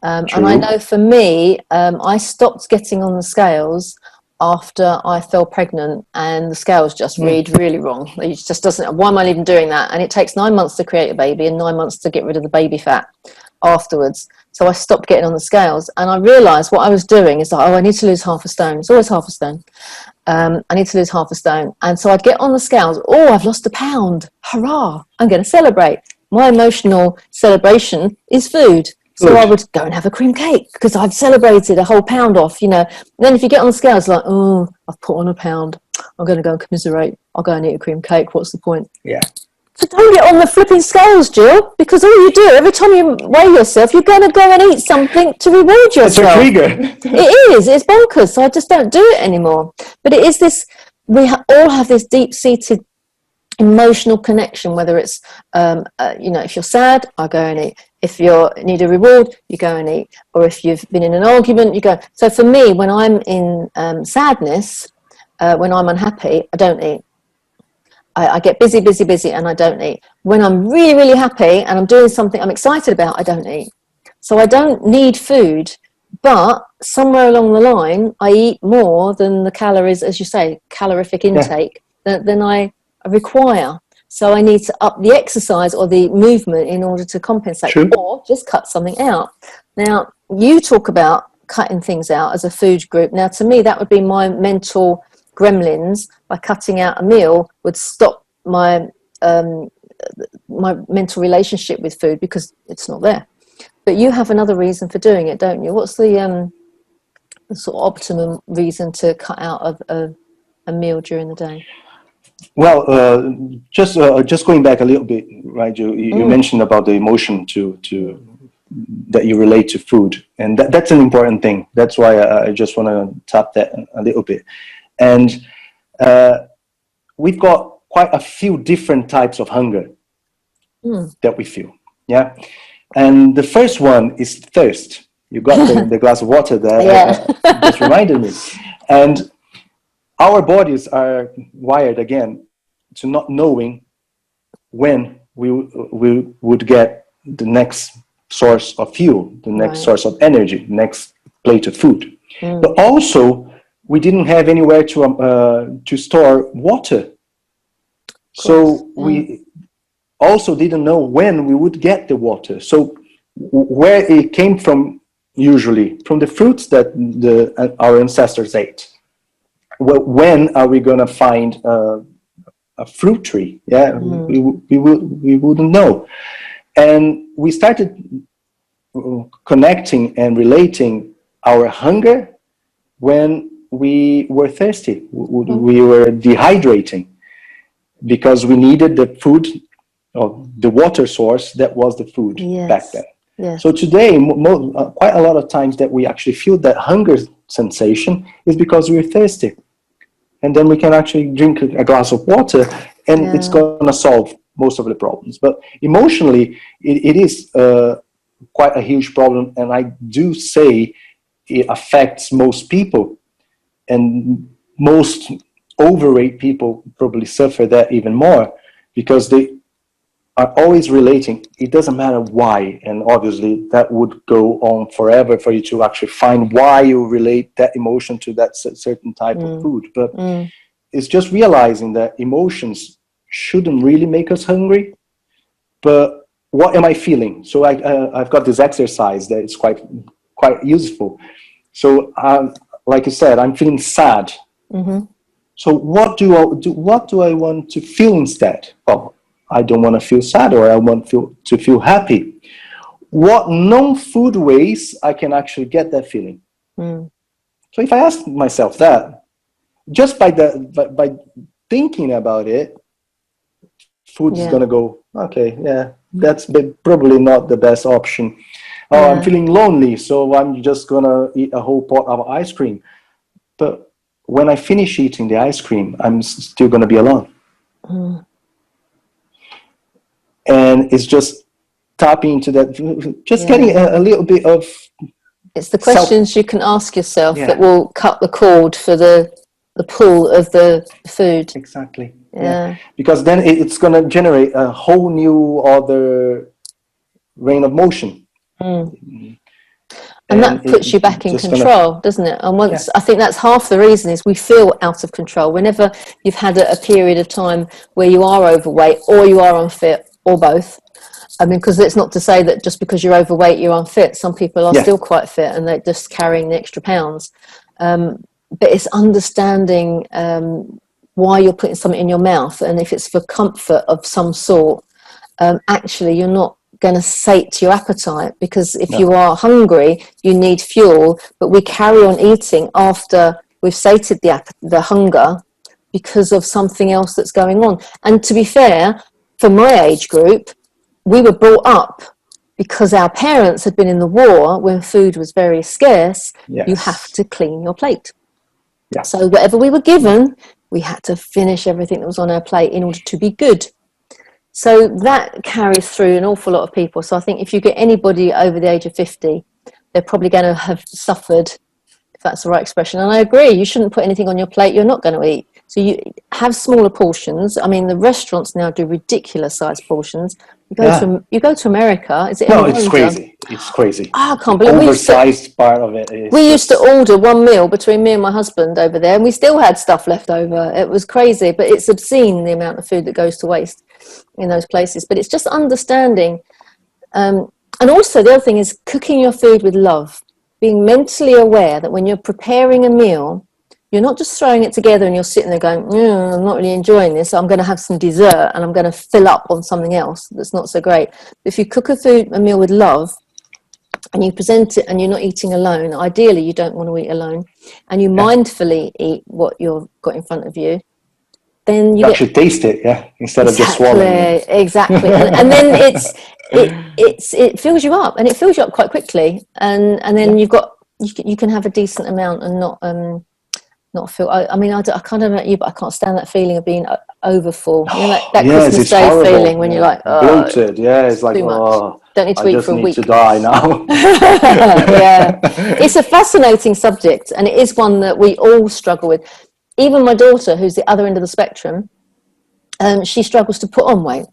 And I know for me, I stopped getting on the scales after I fell pregnant, and the scales just read really wrong. It just doesn't. Why am I even doing that? And it takes 9 months to create a baby and 9 months to get rid of the baby fat afterwards. So I stopped getting on the scales, and I realized what I was doing is like, I need to lose half a stone. It's always half a stone. I need to lose half a stone. And so I'd get on the scales. I've lost a pound. Hurrah. I'm going to celebrate. My emotional celebration is food. So I would go and have a cream cake because I've celebrated a whole pound off, you know. And then if you get on the scales, like, I've put on a pound. I'm going to go and commiserate. I'll go and eat a cream cake. What's the point? Yeah. So don't get on the flipping scales, Jill, because all you do, every time you weigh yourself, you're going to go and eat something to reward yourself. It's a trigger. It is. It's bonkers. So I just don't do it anymore. But it is this, all have this deep-seated emotional connection, whether it's, if you're sad, I go and eat. If you need a reward, you go and eat. Or if you've been in an argument, you go. So for me, when I'm in sadness, when I'm unhappy, I don't eat. I get busy, and I don't eat. When I'm really, really happy and I'm doing something I'm excited about, I don't eat. So I don't need food, but somewhere along the line, I eat more than the calories, as you say, calorific intake, than I require. So I need to up the exercise or the movement in order to compensate, or just cut something out. Now, you talk about cutting things out as a food group. Now, to me, that would be my mental gremlins. By cutting out a meal would stop my my mental relationship with food because it's not there. But you have another reason for doing it, don't you? What's the sort of optimum reason to cut out of a meal during the day? Well, just going back a little bit, right? You mentioned about the emotion to that you relate to food, and that's an important thing. That's why I just want to tap that a little bit. And we've got quite a few different types of hunger that we feel. Yeah, and the first one is thirst. You got the glass of water there. Just reminded me, and our bodies are wired again to not knowing when we would get the next source of fuel, the next source of energy, next plate of food. But also, we didn't have anywhere to store water. So we also didn't know when we would get the water. So where it came from usually from the fruits that our ancestors ate. Well, when are we going to find a fruit tree? Yeah, we wouldn't know. And we started connecting and relating our hunger when we were thirsty. We were dehydrating because we needed the food, or the water source that was the food back then. Yes. So today, quite a lot of times that we actually feel that hunger sensation is because we're thirsty. And then we can actually drink a glass of water and it's going to solve most of the problems. But emotionally, it is quite a huge problem. And I do say it affects most people. And most overweight people probably suffer that even more because they are always relating. It doesn't matter why. And obviously that would go on forever for you to actually find why you relate that emotion to that certain type of food. But it's just realizing that emotions shouldn't really make us hungry. But what am I feeling? So I've got this exercise that is quite useful. So like you said, I'm feeling sad. So what do I want to feel instead? Oh, I don't want to feel sad, or I want to feel happy. What non-food ways I can actually get that feeling? So if I ask myself that, just by thinking about it, food is going to go, okay, yeah, that's probably not the best option. Oh, I'm feeling lonely, so I'm just going to eat a whole pot of ice cream. But when I finish eating the ice cream, I'm still going to be alone. And it's just tapping into that, just getting a little bit of... It's the questions you can ask yourself that will cut the cord for the pull of the food. Exactly. Yeah. Because then it's going to generate a whole new other rain of motion. And that puts you back in control, doesn't it? And once I think that's half the reason is we feel out of control. Whenever you've had a period of time where you are overweight or you are unfit or both. I mean, because it's not to say that just because you're overweight, you're unfit. Some people are still quite fit and they're just carrying the extra pounds. But it's understanding why you're putting something in your mouth. And if it's for comfort of some sort, actually you're not going to sate your appetite, because if you are hungry, you need fuel. But we carry on eating after we've sated the hunger because of something else that's going on. And to be fair, for my age group, we were brought up because our parents had been in the war when food was very scarce. You have to clean your plate. So whatever we were given, we had to finish everything that was on our plate in order to be good. So that carries through an awful lot of people. So I think if you get anybody over the age of 50, they're probably going to have suffered, if that's the right expression. And I agree, you shouldn't put anything on your plate you're not going to eat. So you have smaller portions. I mean, the restaurants now do ridiculous sized portions. You go to America. Is it? No, it's crazy. It's crazy. I can't believe oversized part of it. We used to order one meal between me and my husband over there, and we still had stuff left over. It was crazy, but it's obscene the amount of food that goes to waste in those places. But it's just understanding, and also the other thing is cooking your food with love. Being mentally aware that when you're preparing a meal, you're not just throwing it together and you're sitting there going, I'm not really enjoying this, so I'm going to have some dessert and I'm going to fill up on something else that's not so great. If you cook a meal with love and you present it and you're not eating alone, ideally you don't want to eat alone, and you mindfully eat what you've got in front of you, then you actually taste it, instead of just swallowing it. Exactly. and then it fills you up, and it fills you up quite quickly, and then you can have a decent amount and not feel. I mean, I can't know about you, but I can't stand that feeling of being overfull. You know, that Christmas Day horrible. Feeling when you're like, bloated. It's like, don't need to eat for a week. I just need to die now. It's a fascinating subject, and it is one that we all struggle with. Even my daughter, who's the other end of the spectrum, she struggles to put on weight.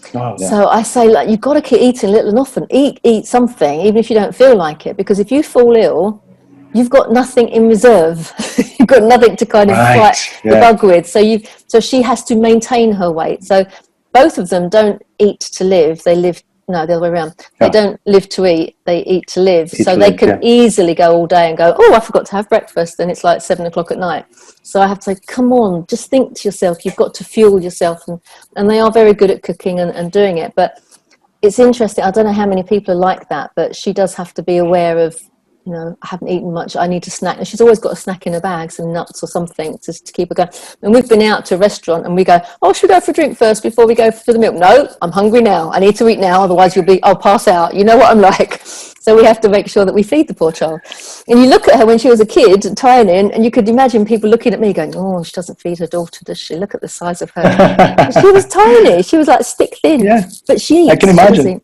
So I say, like, you've got to keep eating little and often. Eat something, even if you don't feel like it, because if you fall ill, you've got nothing in reserve. You've got nothing to kind of fight the bug with. So she has to maintain her weight. So both of them don't eat to live. They live No, the other way around. Yeah. They don't live to eat, they eat to live. Eat so to they live, can yeah. easily go all day and go, oh, I forgot to have breakfast, and it's like 7 o'clock at night. So I have to say, come on, just think to yourself, you've got to fuel yourself. And they are very good at cooking and doing it. But it's interesting, I don't know how many people are like that, but she does have to be aware of, you know, I haven't eaten much, I need to snack. And she's always got a snack in her bag, some nuts or something to keep her going. And we've been out to a restaurant and we go, oh, should we go for a drink first before we go for the milk? No, I'm hungry now. I need to eat now, otherwise I'll pass out. You know what I'm like. So we have to make sure that we feed the poor child. And you look at her when she was a kid, tiny, and you could imagine people looking at me going, oh, she doesn't feed her daughter, does she? Look at the size of her. She was tiny. She was like stick thin. Yeah, but she eats. I can imagine.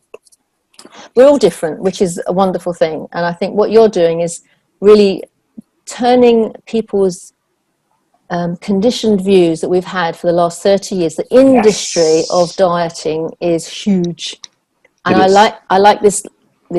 We're all different, which is a wonderful thing. And I think what you're doing is really turning people's conditioned views that we've had for the last 30 years. The industry of dieting is huge. And I like this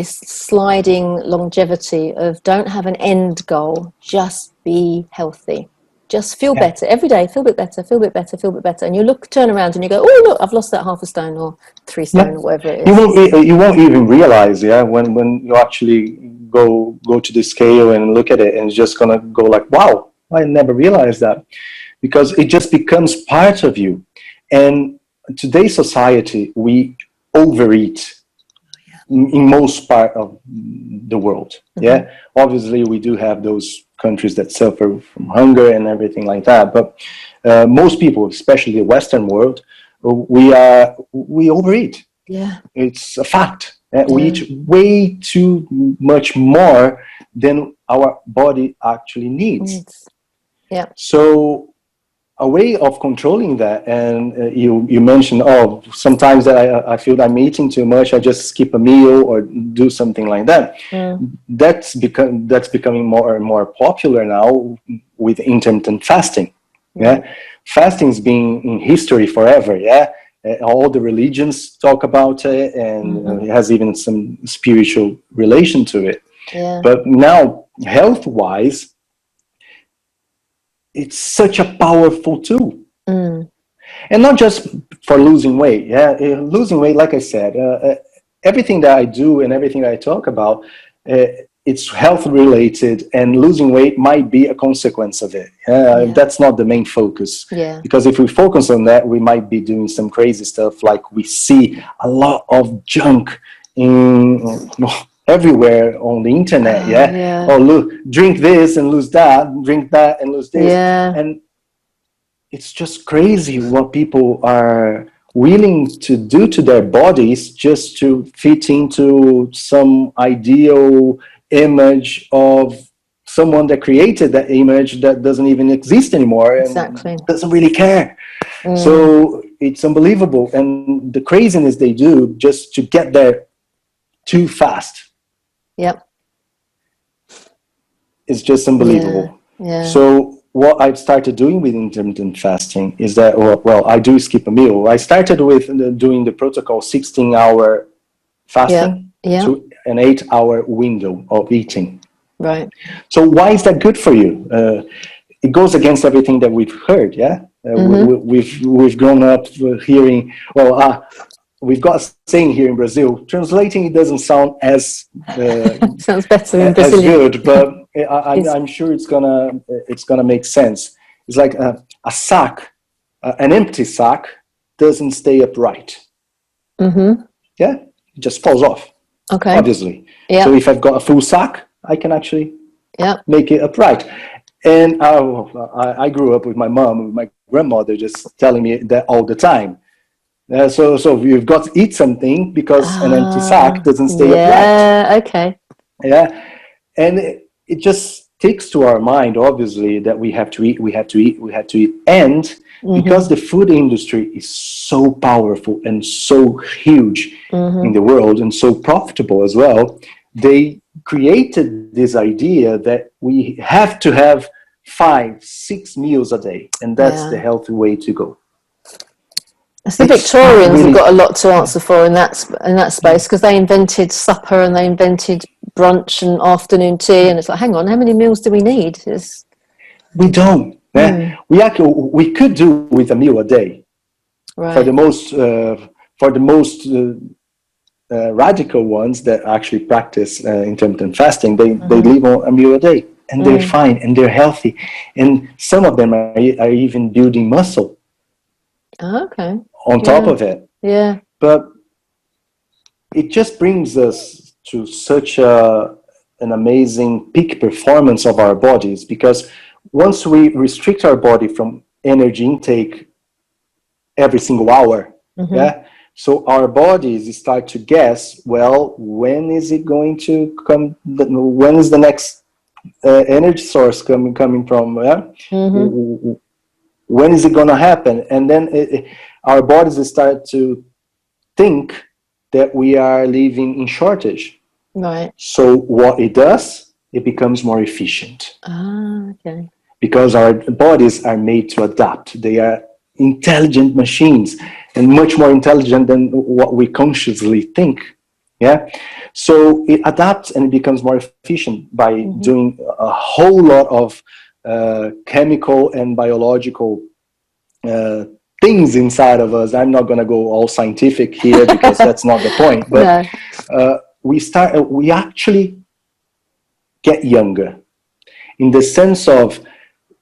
sliding longevity of don't have an end goal, just be healthy. Just feel better every day, feel a bit better, feel a bit better, feel a bit better. And you turn around and you go, oh, look, I've lost that half a stone or 3 stone or whatever it is. You won't even realize, when you actually go to the scale and look at it, and it's just gonna go like, wow, I never realized that, because it just becomes part of you. And today's society, we overeat in most part of the world. Yeah, obviously we do have those countries that suffer from hunger and everything like that, but most people, especially the Western world, we overeat. Yeah, it's a fact. We eat way too much more than our body actually needs. Yeah. So a way of controlling that, and you mentioned, sometimes that I feel I'm eating too much, I just skip a meal or do something like that. That's becoming more and more popular now with intermittent fasting. Fasting's been in history forever. All the religions talk about it, and it has even some spiritual relation to it. But now, health-wise, it's such a powerful tool. And not just for losing weight. Losing weight, like I said, everything that I do and everything that I talk about, it's health related, and losing weight might be a consequence of it. That's not the main focus. Because if we focus on that, we might be doing some crazy stuff, like we see a lot of junk everywhere on the internet. Oh, look, drink this and lose that, drink that and lose this. And it's just crazy what people are willing to do to their bodies just to fit into some ideal image of someone that created that image that doesn't even exist anymore and doesn't really care. So it's unbelievable. And the craziness they do just to get there too fast. It's just unbelievable. So what I've started doing with intermittent fasting is that, I do skip a meal. I started with doing the protocol 16-hour fasting to an 8-hour window of eating. So why is that good for you? It goes against everything that we've heard. We've grown up hearing, we've got a saying here in Brazil. Translating, it doesn't sound as sounds better in as Brazilian. good, but I'm sure it's gonna make sense. It's like a sack, an empty sack doesn't stay upright. It just falls off. Obviously. So if I've got a full sack, I can actually make it upright. And I grew up with my mom, with my grandmother, just telling me that all the time. So you've got to eat something because an empty sack doesn't stay upright. And it just takes to our mind, obviously, that we have to eat. And because the food industry is so powerful and so huge in the world and so profitable as well, they created this idea that we have to have 5-6 meals a day, and that's the healthy way to go. The Victorians have got a lot to answer for in that space, because they invented supper and they invented brunch and afternoon tea, and it's like, hang on, how many meals do we need? We don't. We could do with a meal a day for the most radical ones that actually practice intermittent fasting, they live on a meal a day, and they're fine, and they're healthy, and some of them are even building muscle on top of it. Yeah. But it just brings us to such an amazing peak performance of our bodies, because once we restrict our body from energy intake every single hour, so our bodies start to guess, well, when is it going to come? When is the next energy source coming from? When is it going to happen? And then our bodies start to think that we are living in shortage. Right. So what it does, it becomes more efficient. Okay. Because our bodies are made to adapt. They are intelligent machines, and much more intelligent than what we consciously think. Yeah. So it adapts and it becomes more efficient by doing a whole lot of chemical and biological things inside of us. I'm not going to go all scientific here because that's not the point. But we actually get younger, in the sense of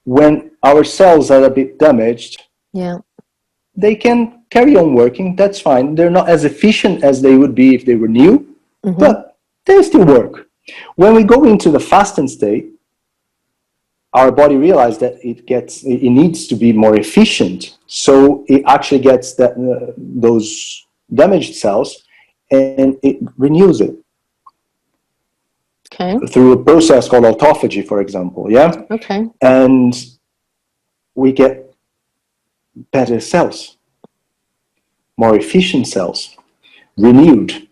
when our cells are a bit damaged, they can carry on working. That's fine. They're not as efficient as they would be if they were new, but they still work. When we go into the fasting state, our body realizes that it needs to be more efficient. So it actually gets those damaged cells and it renews it. Okay. Through a process called autophagy, for example. Yeah. Okay. And we get better cells, more efficient cells, renewed.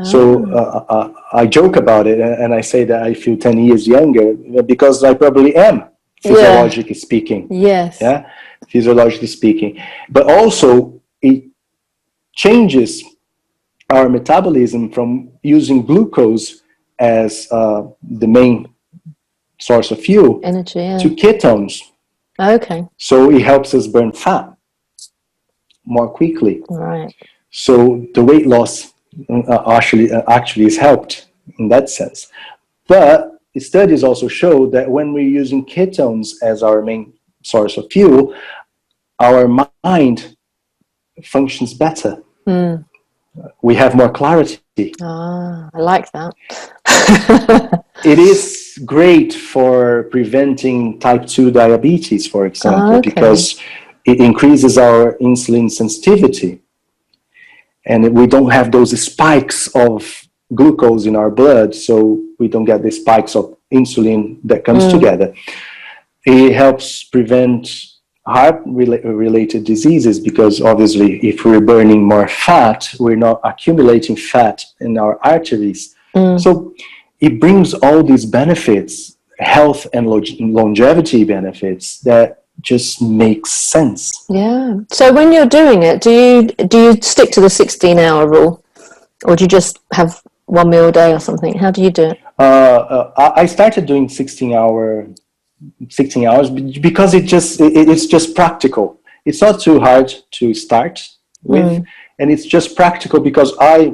So I joke about it, and I say that I feel 10 years younger because I probably am, physiologically speaking. Yes. Yeah, physiologically speaking. But also, it changes our metabolism from using glucose as the main source of fuel, energy, to ketones. Okay. So it helps us burn fat more quickly. Right. So the weight loss actually is helped in that sense. But studies also show that when we're using ketones as our main source of fuel, our mind functions better. We have more clarity. I like that. It is great for preventing type 2 diabetes, for example, because it increases our insulin sensitivity. And we don't have those spikes of glucose in our blood, so we don't get the spikes of insulin that comes together. It helps prevent heart-related diseases, because obviously if we're burning more fat, we're not accumulating fat in our arteries. So it brings all these benefits, health and longevity benefits, that just makes sense. Yeah. So when you're doing it, do you stick to the 16-hour rule, or do you just have one meal a day or something? How do you do it? I started doing 16 hours because it's just practical. It's not too hard to start with, and it's just practical because I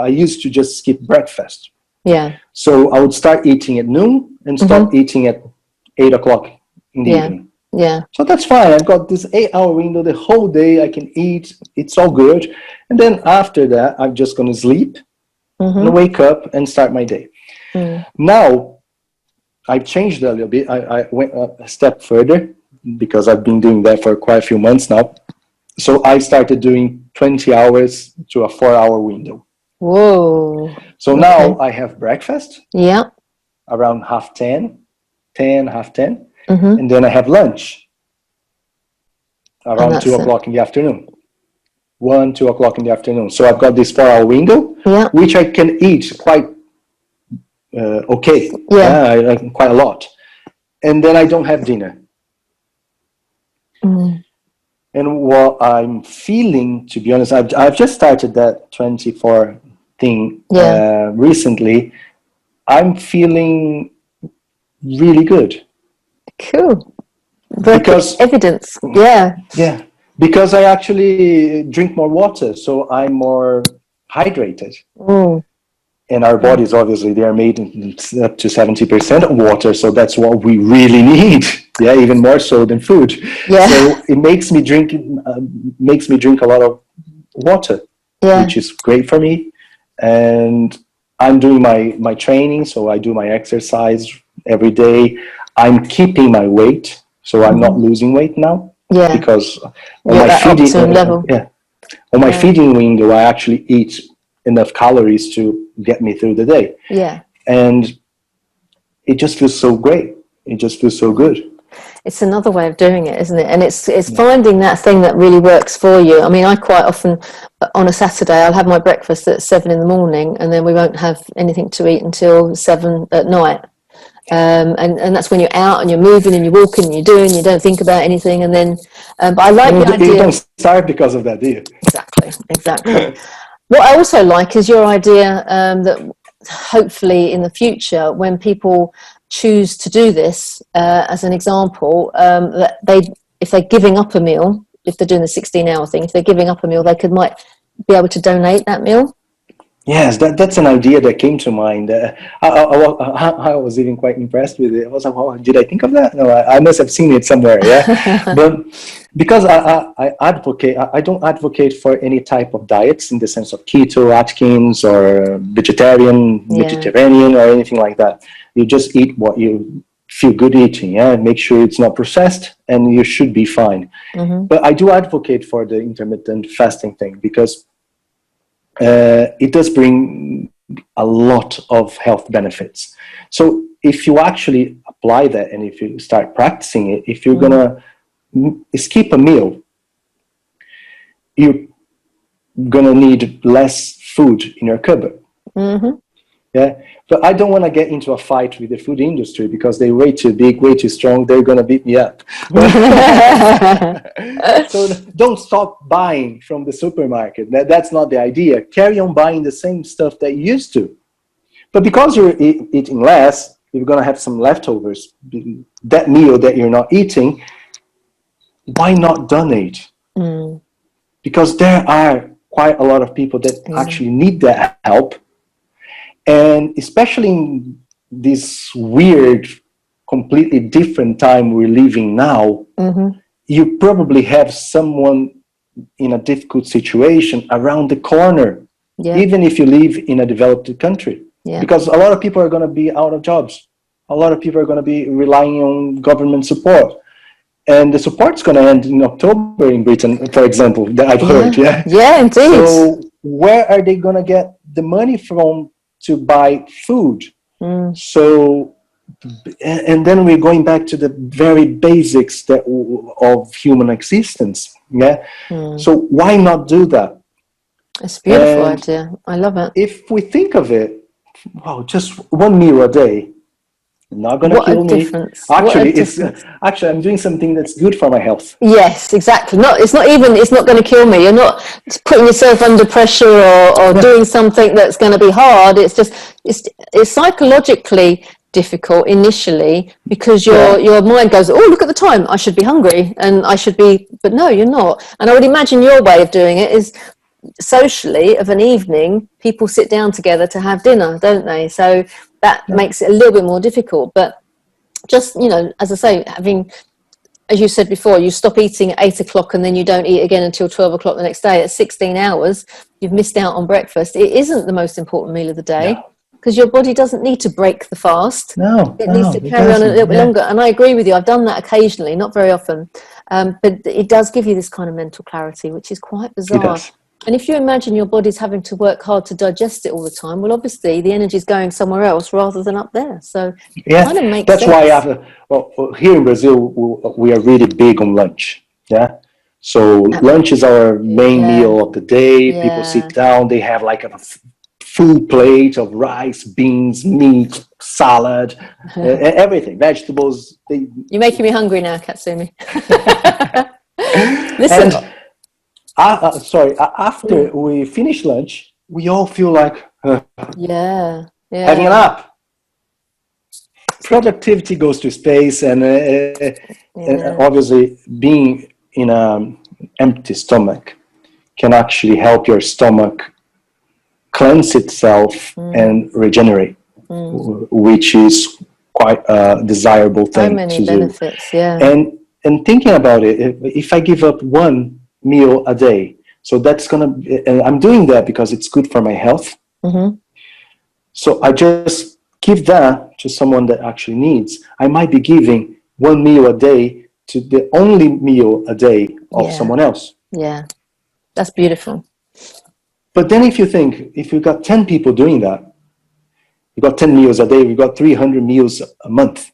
used to just skip breakfast. Yeah. So I would start eating at noon and stop eating at 8 o'clock in the evening. Yeah. So that's fine. I've got this 8-hour window the whole day. I can eat. It's all good. And then after that, I'm just going to sleep and wake up and start my day. Now, I've changed a little bit. I went a step further because I've been doing that for quite a few months now. So I started doing 20 hours to a 4-hour window. Whoa. So now I have breakfast. Yeah. Around 10:30, 10:30. And then I have lunch around 2 o'clock in the afternoon. 1, 2 o'clock in the afternoon. So I've got this 4-hour window, which I can eat quite okay. I quite a lot. And then I don't have dinner. And what I'm feeling, to be honest, I've just started that 24 thing recently. I'm feeling really good. Cool. Because evidence. Yeah. Because I actually drink more water, so I'm more hydrated. Mm. And our bodies, obviously, they are made up to 70% of water, so that's what we really need. Yeah, even more so than food. Yeah. So it makes me drink a lot of water, which is great for me. And I'm doing my training, so I do my exercise every day. I'm keeping my weight, so I'm not losing weight now. Yeah. Because on You're my at feeding optimum level. on my feeding window, I actually eat enough calories to get me through the day. Yeah. And it just feels so great. It just feels so good. It's another way of doing it, isn't it? And it's finding that thing that really works for you. I mean, I quite often, on a Saturday, I'll have my breakfast at 7 in the morning, and then we won't have anything to eat until 7 at night. And that's when you're out and you're moving and you're walking and you're doing, you don't think about anything. And then, but I like the idea. You don't starve because of that, do you? Exactly. What I also like is your idea that hopefully in the future, when people choose to do this, as an example, that if they're giving up a meal, if they're doing the 16-hour thing, if they're giving up a meal, they might be able to donate that meal. Yes, that's an idea that came to mind. I was even quite impressed with it. I was like, "Wow, did I think of that? No, I must have seen it somewhere." Yeah, but because I don't advocate for any type of diets in the sense of keto, Atkins, or Mediterranean, or anything like that. You just eat what you feel good eating. Yeah, make sure it's not processed, and you should be fine. Mm-hmm. But I do advocate for the intermittent fasting thing because it does bring a lot of health benefits. So if you actually apply that and if you start practicing it, if you're gonna skip a meal, you're gonna need less food in your cupboard. Mm-hmm. Yeah, but I don't want to get into a fight with the food industry because they're way too big, way too strong. They're gonna beat me up. So don't stop buying from the supermarket. That's not the idea. Carry on buying the same stuff that you used to. But because you're eating less, you're gonna have some leftovers. That meal that you're not eating, why not donate? Mm. Because there are quite a lot of people that actually need that help. And especially in this weird, completely different time we're living now, you probably have someone in a difficult situation around the corner, even if you live in a developed country. Yeah. Because a lot of people are going to be out of jobs. A lot of people are going to be relying on government support. And the support's going to end in October in Britain, for example, that I've heard. Yeah, indeed. So where are they going to get the money from to buy food? So, and then we're going back to the very basics of human existence. Yeah. So why not do that? It's a beautiful idea. I love it. If we think of it, wow, just one meal a day, not going to kill me. Actually, I'm doing something that's good for my health. Yes, exactly. It's not going to kill me. You're not putting yourself under pressure or doing something that's going to be hard. It's just, it's psychologically difficult initially because your mind goes, oh, look at the time. I should be hungry and I should be, but no, you're not. And I would imagine your way of doing it is socially of an evening, people sit down together to have dinner, don't they? So that makes it a little bit more difficult. But just, as I say, having, as you said before, you stop eating at 8 o'clock and then you don't eat again until 12 o'clock the next day. At 16 hours, you've missed out on breakfast. It isn't the most important meal of the day because your body doesn't need to break the fast. It needs to carry on a little bit longer. And I agree with you. I've done that occasionally, not very often. But it does give you this kind of mental clarity, which is quite bizarre. It does. And if you imagine your body's having to work hard to digest it all the time, well, obviously the energy is going somewhere else rather than up there. So it kind of makes sense. That's why here in Brazil, we are really big on lunch. Yeah. So lunch is our main meal of the day. Yeah. People sit down, they have like a full plate of rice, beans, meat, salad, everything, vegetables. You're making me hungry now, Katsumi. Listen. After we finish lunch, we all feel like having a nap. Productivity goes to space, and obviously being in an empty stomach can actually help your stomach cleanse itself and regenerate, which is quite a desirable thing So many to benefits, do. yeah. And thinking about it, if I give up one meal a day, so that's gonna, and I'm doing that because it's good for my health. So I just give that to someone that actually needs. I might be giving one meal a day to the only meal a day of someone else. Yeah, that's beautiful. But then if you think, if you've got 10 people doing that, you've got 10 meals a day, we've got 300 meals a month.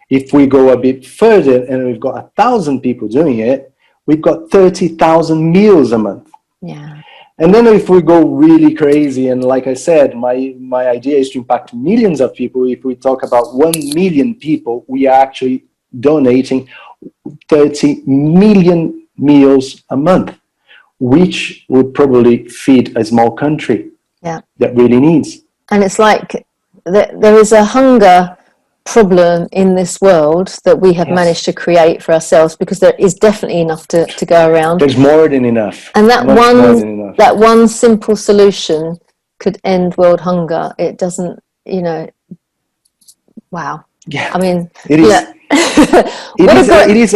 If we go a bit further and we've got 1,000 people doing it, we've got 30,000 meals a month. Yeah. And then if we go really crazy, and like I said, my idea is to impact millions of people. If we talk about 1 million people, we are actually donating 30 million meals a month, which would probably feed a small country that really needs. And it's like there is a hunger problem in this world that we have managed to create for ourselves, because there is definitely enough to go around. There's more than enough. And that one simple solution could end world hunger. It doesn't, wow. Yeah. I mean, it is. It is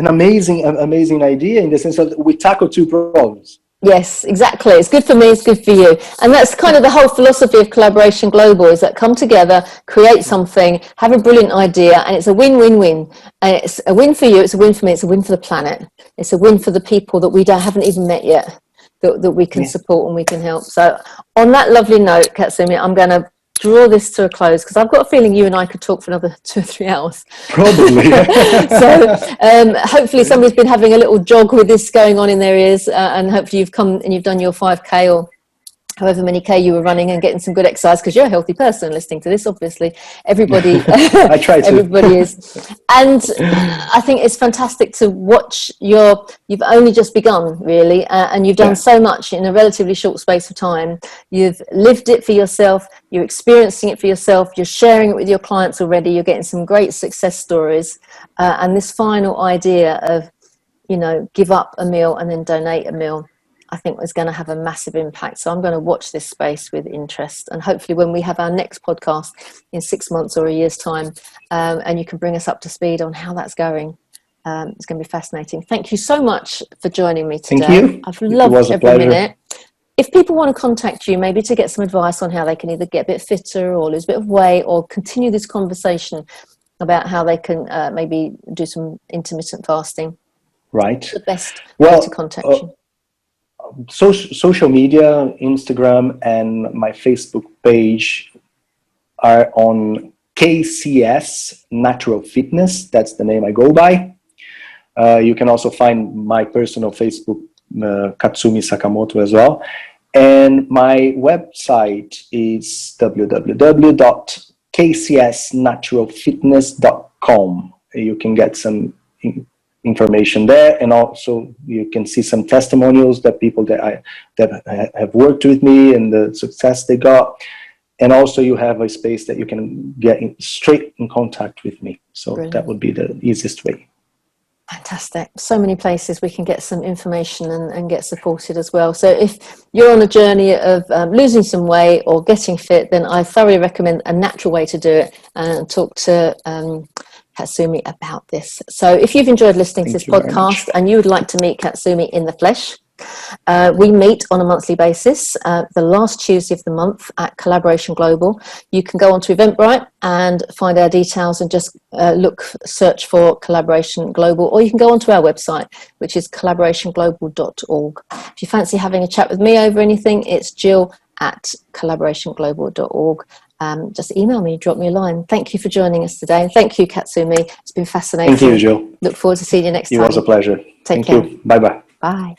an amazing idea, in the sense that we tackle two problems. Yes, exactly. It's good for me, it's good for you. And that's kind of the whole philosophy of Collaboration Global, is that come together, create something, have a brilliant idea, and it's a win-win-win. And it's a win for you, it's a win for me, it's a win for the planet. It's a win for the people that we haven't even met yet, that we can support and we can help. So on that lovely note, Katsumi, I'm going to draw this to a close, because I've got a feeling you and I could talk for another 2 or 3 hours. Probably. So hopefully somebody's been having a little jog with this going on in their ears, and hopefully you've come and you've done your 5K or however many K you were running, and getting some good exercise, because you're a healthy person listening to this, obviously. Everybody, I try to. Everybody is. And I think it's fantastic to watch you've only just begun, really, and you've done so much in a relatively short space of time. You've lived it for yourself, you're experiencing it for yourself, you're sharing it with your clients already, you're getting some great success stories, and this final idea of, give up a meal and then donate a meal, I think was going to have a massive impact. So I'm going to watch this space with interest, and hopefully when we have our next podcast in 6 months or a year's time, and you can bring us up to speed on how that's going, it's going to be fascinating. Thank you so much for joining me today. Thank you. I've loved every minute. If people want to contact you, maybe to get some advice on how they can either get a bit fitter or lose a bit of weight, or continue this conversation about how they can maybe do some intermittent fasting, right? The best way to contact you. Social media, Instagram and my Facebook page are on KCS Natural Fitness. That's the name I go by. You can also find my personal Facebook, Katsumi Sakamoto, as well. And my website is www.kcsnaturalfitness.com. You can get some information there, and also you can see some testimonials that people that have worked with me and the success they got. And also you have a space that you can get straight in contact with me. So Brilliant. That would be the easiest way. Fantastic. So many places we can get some information and get supported as well. So if you're on a journey of losing some weight or getting fit, then I thoroughly recommend a natural way to do it, and talk to Katsumi about this. So if you've enjoyed listening to this podcast and you would like to meet Katsumi in the flesh, we meet on a monthly basis, the last Tuesday of the month at Collaboration Global. You can go onto Eventbrite and find our details and just search for Collaboration Global, or you can go onto our website, which is collaborationglobal.org. If you fancy having a chat with me over anything, it's jill@collaborationglobal.org. Just email me, drop me a line. Thank you for joining us today, and thank you, Katsumi. It's been fascinating. Thank you, Jill. Look forward to seeing you next time. It was a pleasure. Take care. Thank you. Bye-bye. Bye.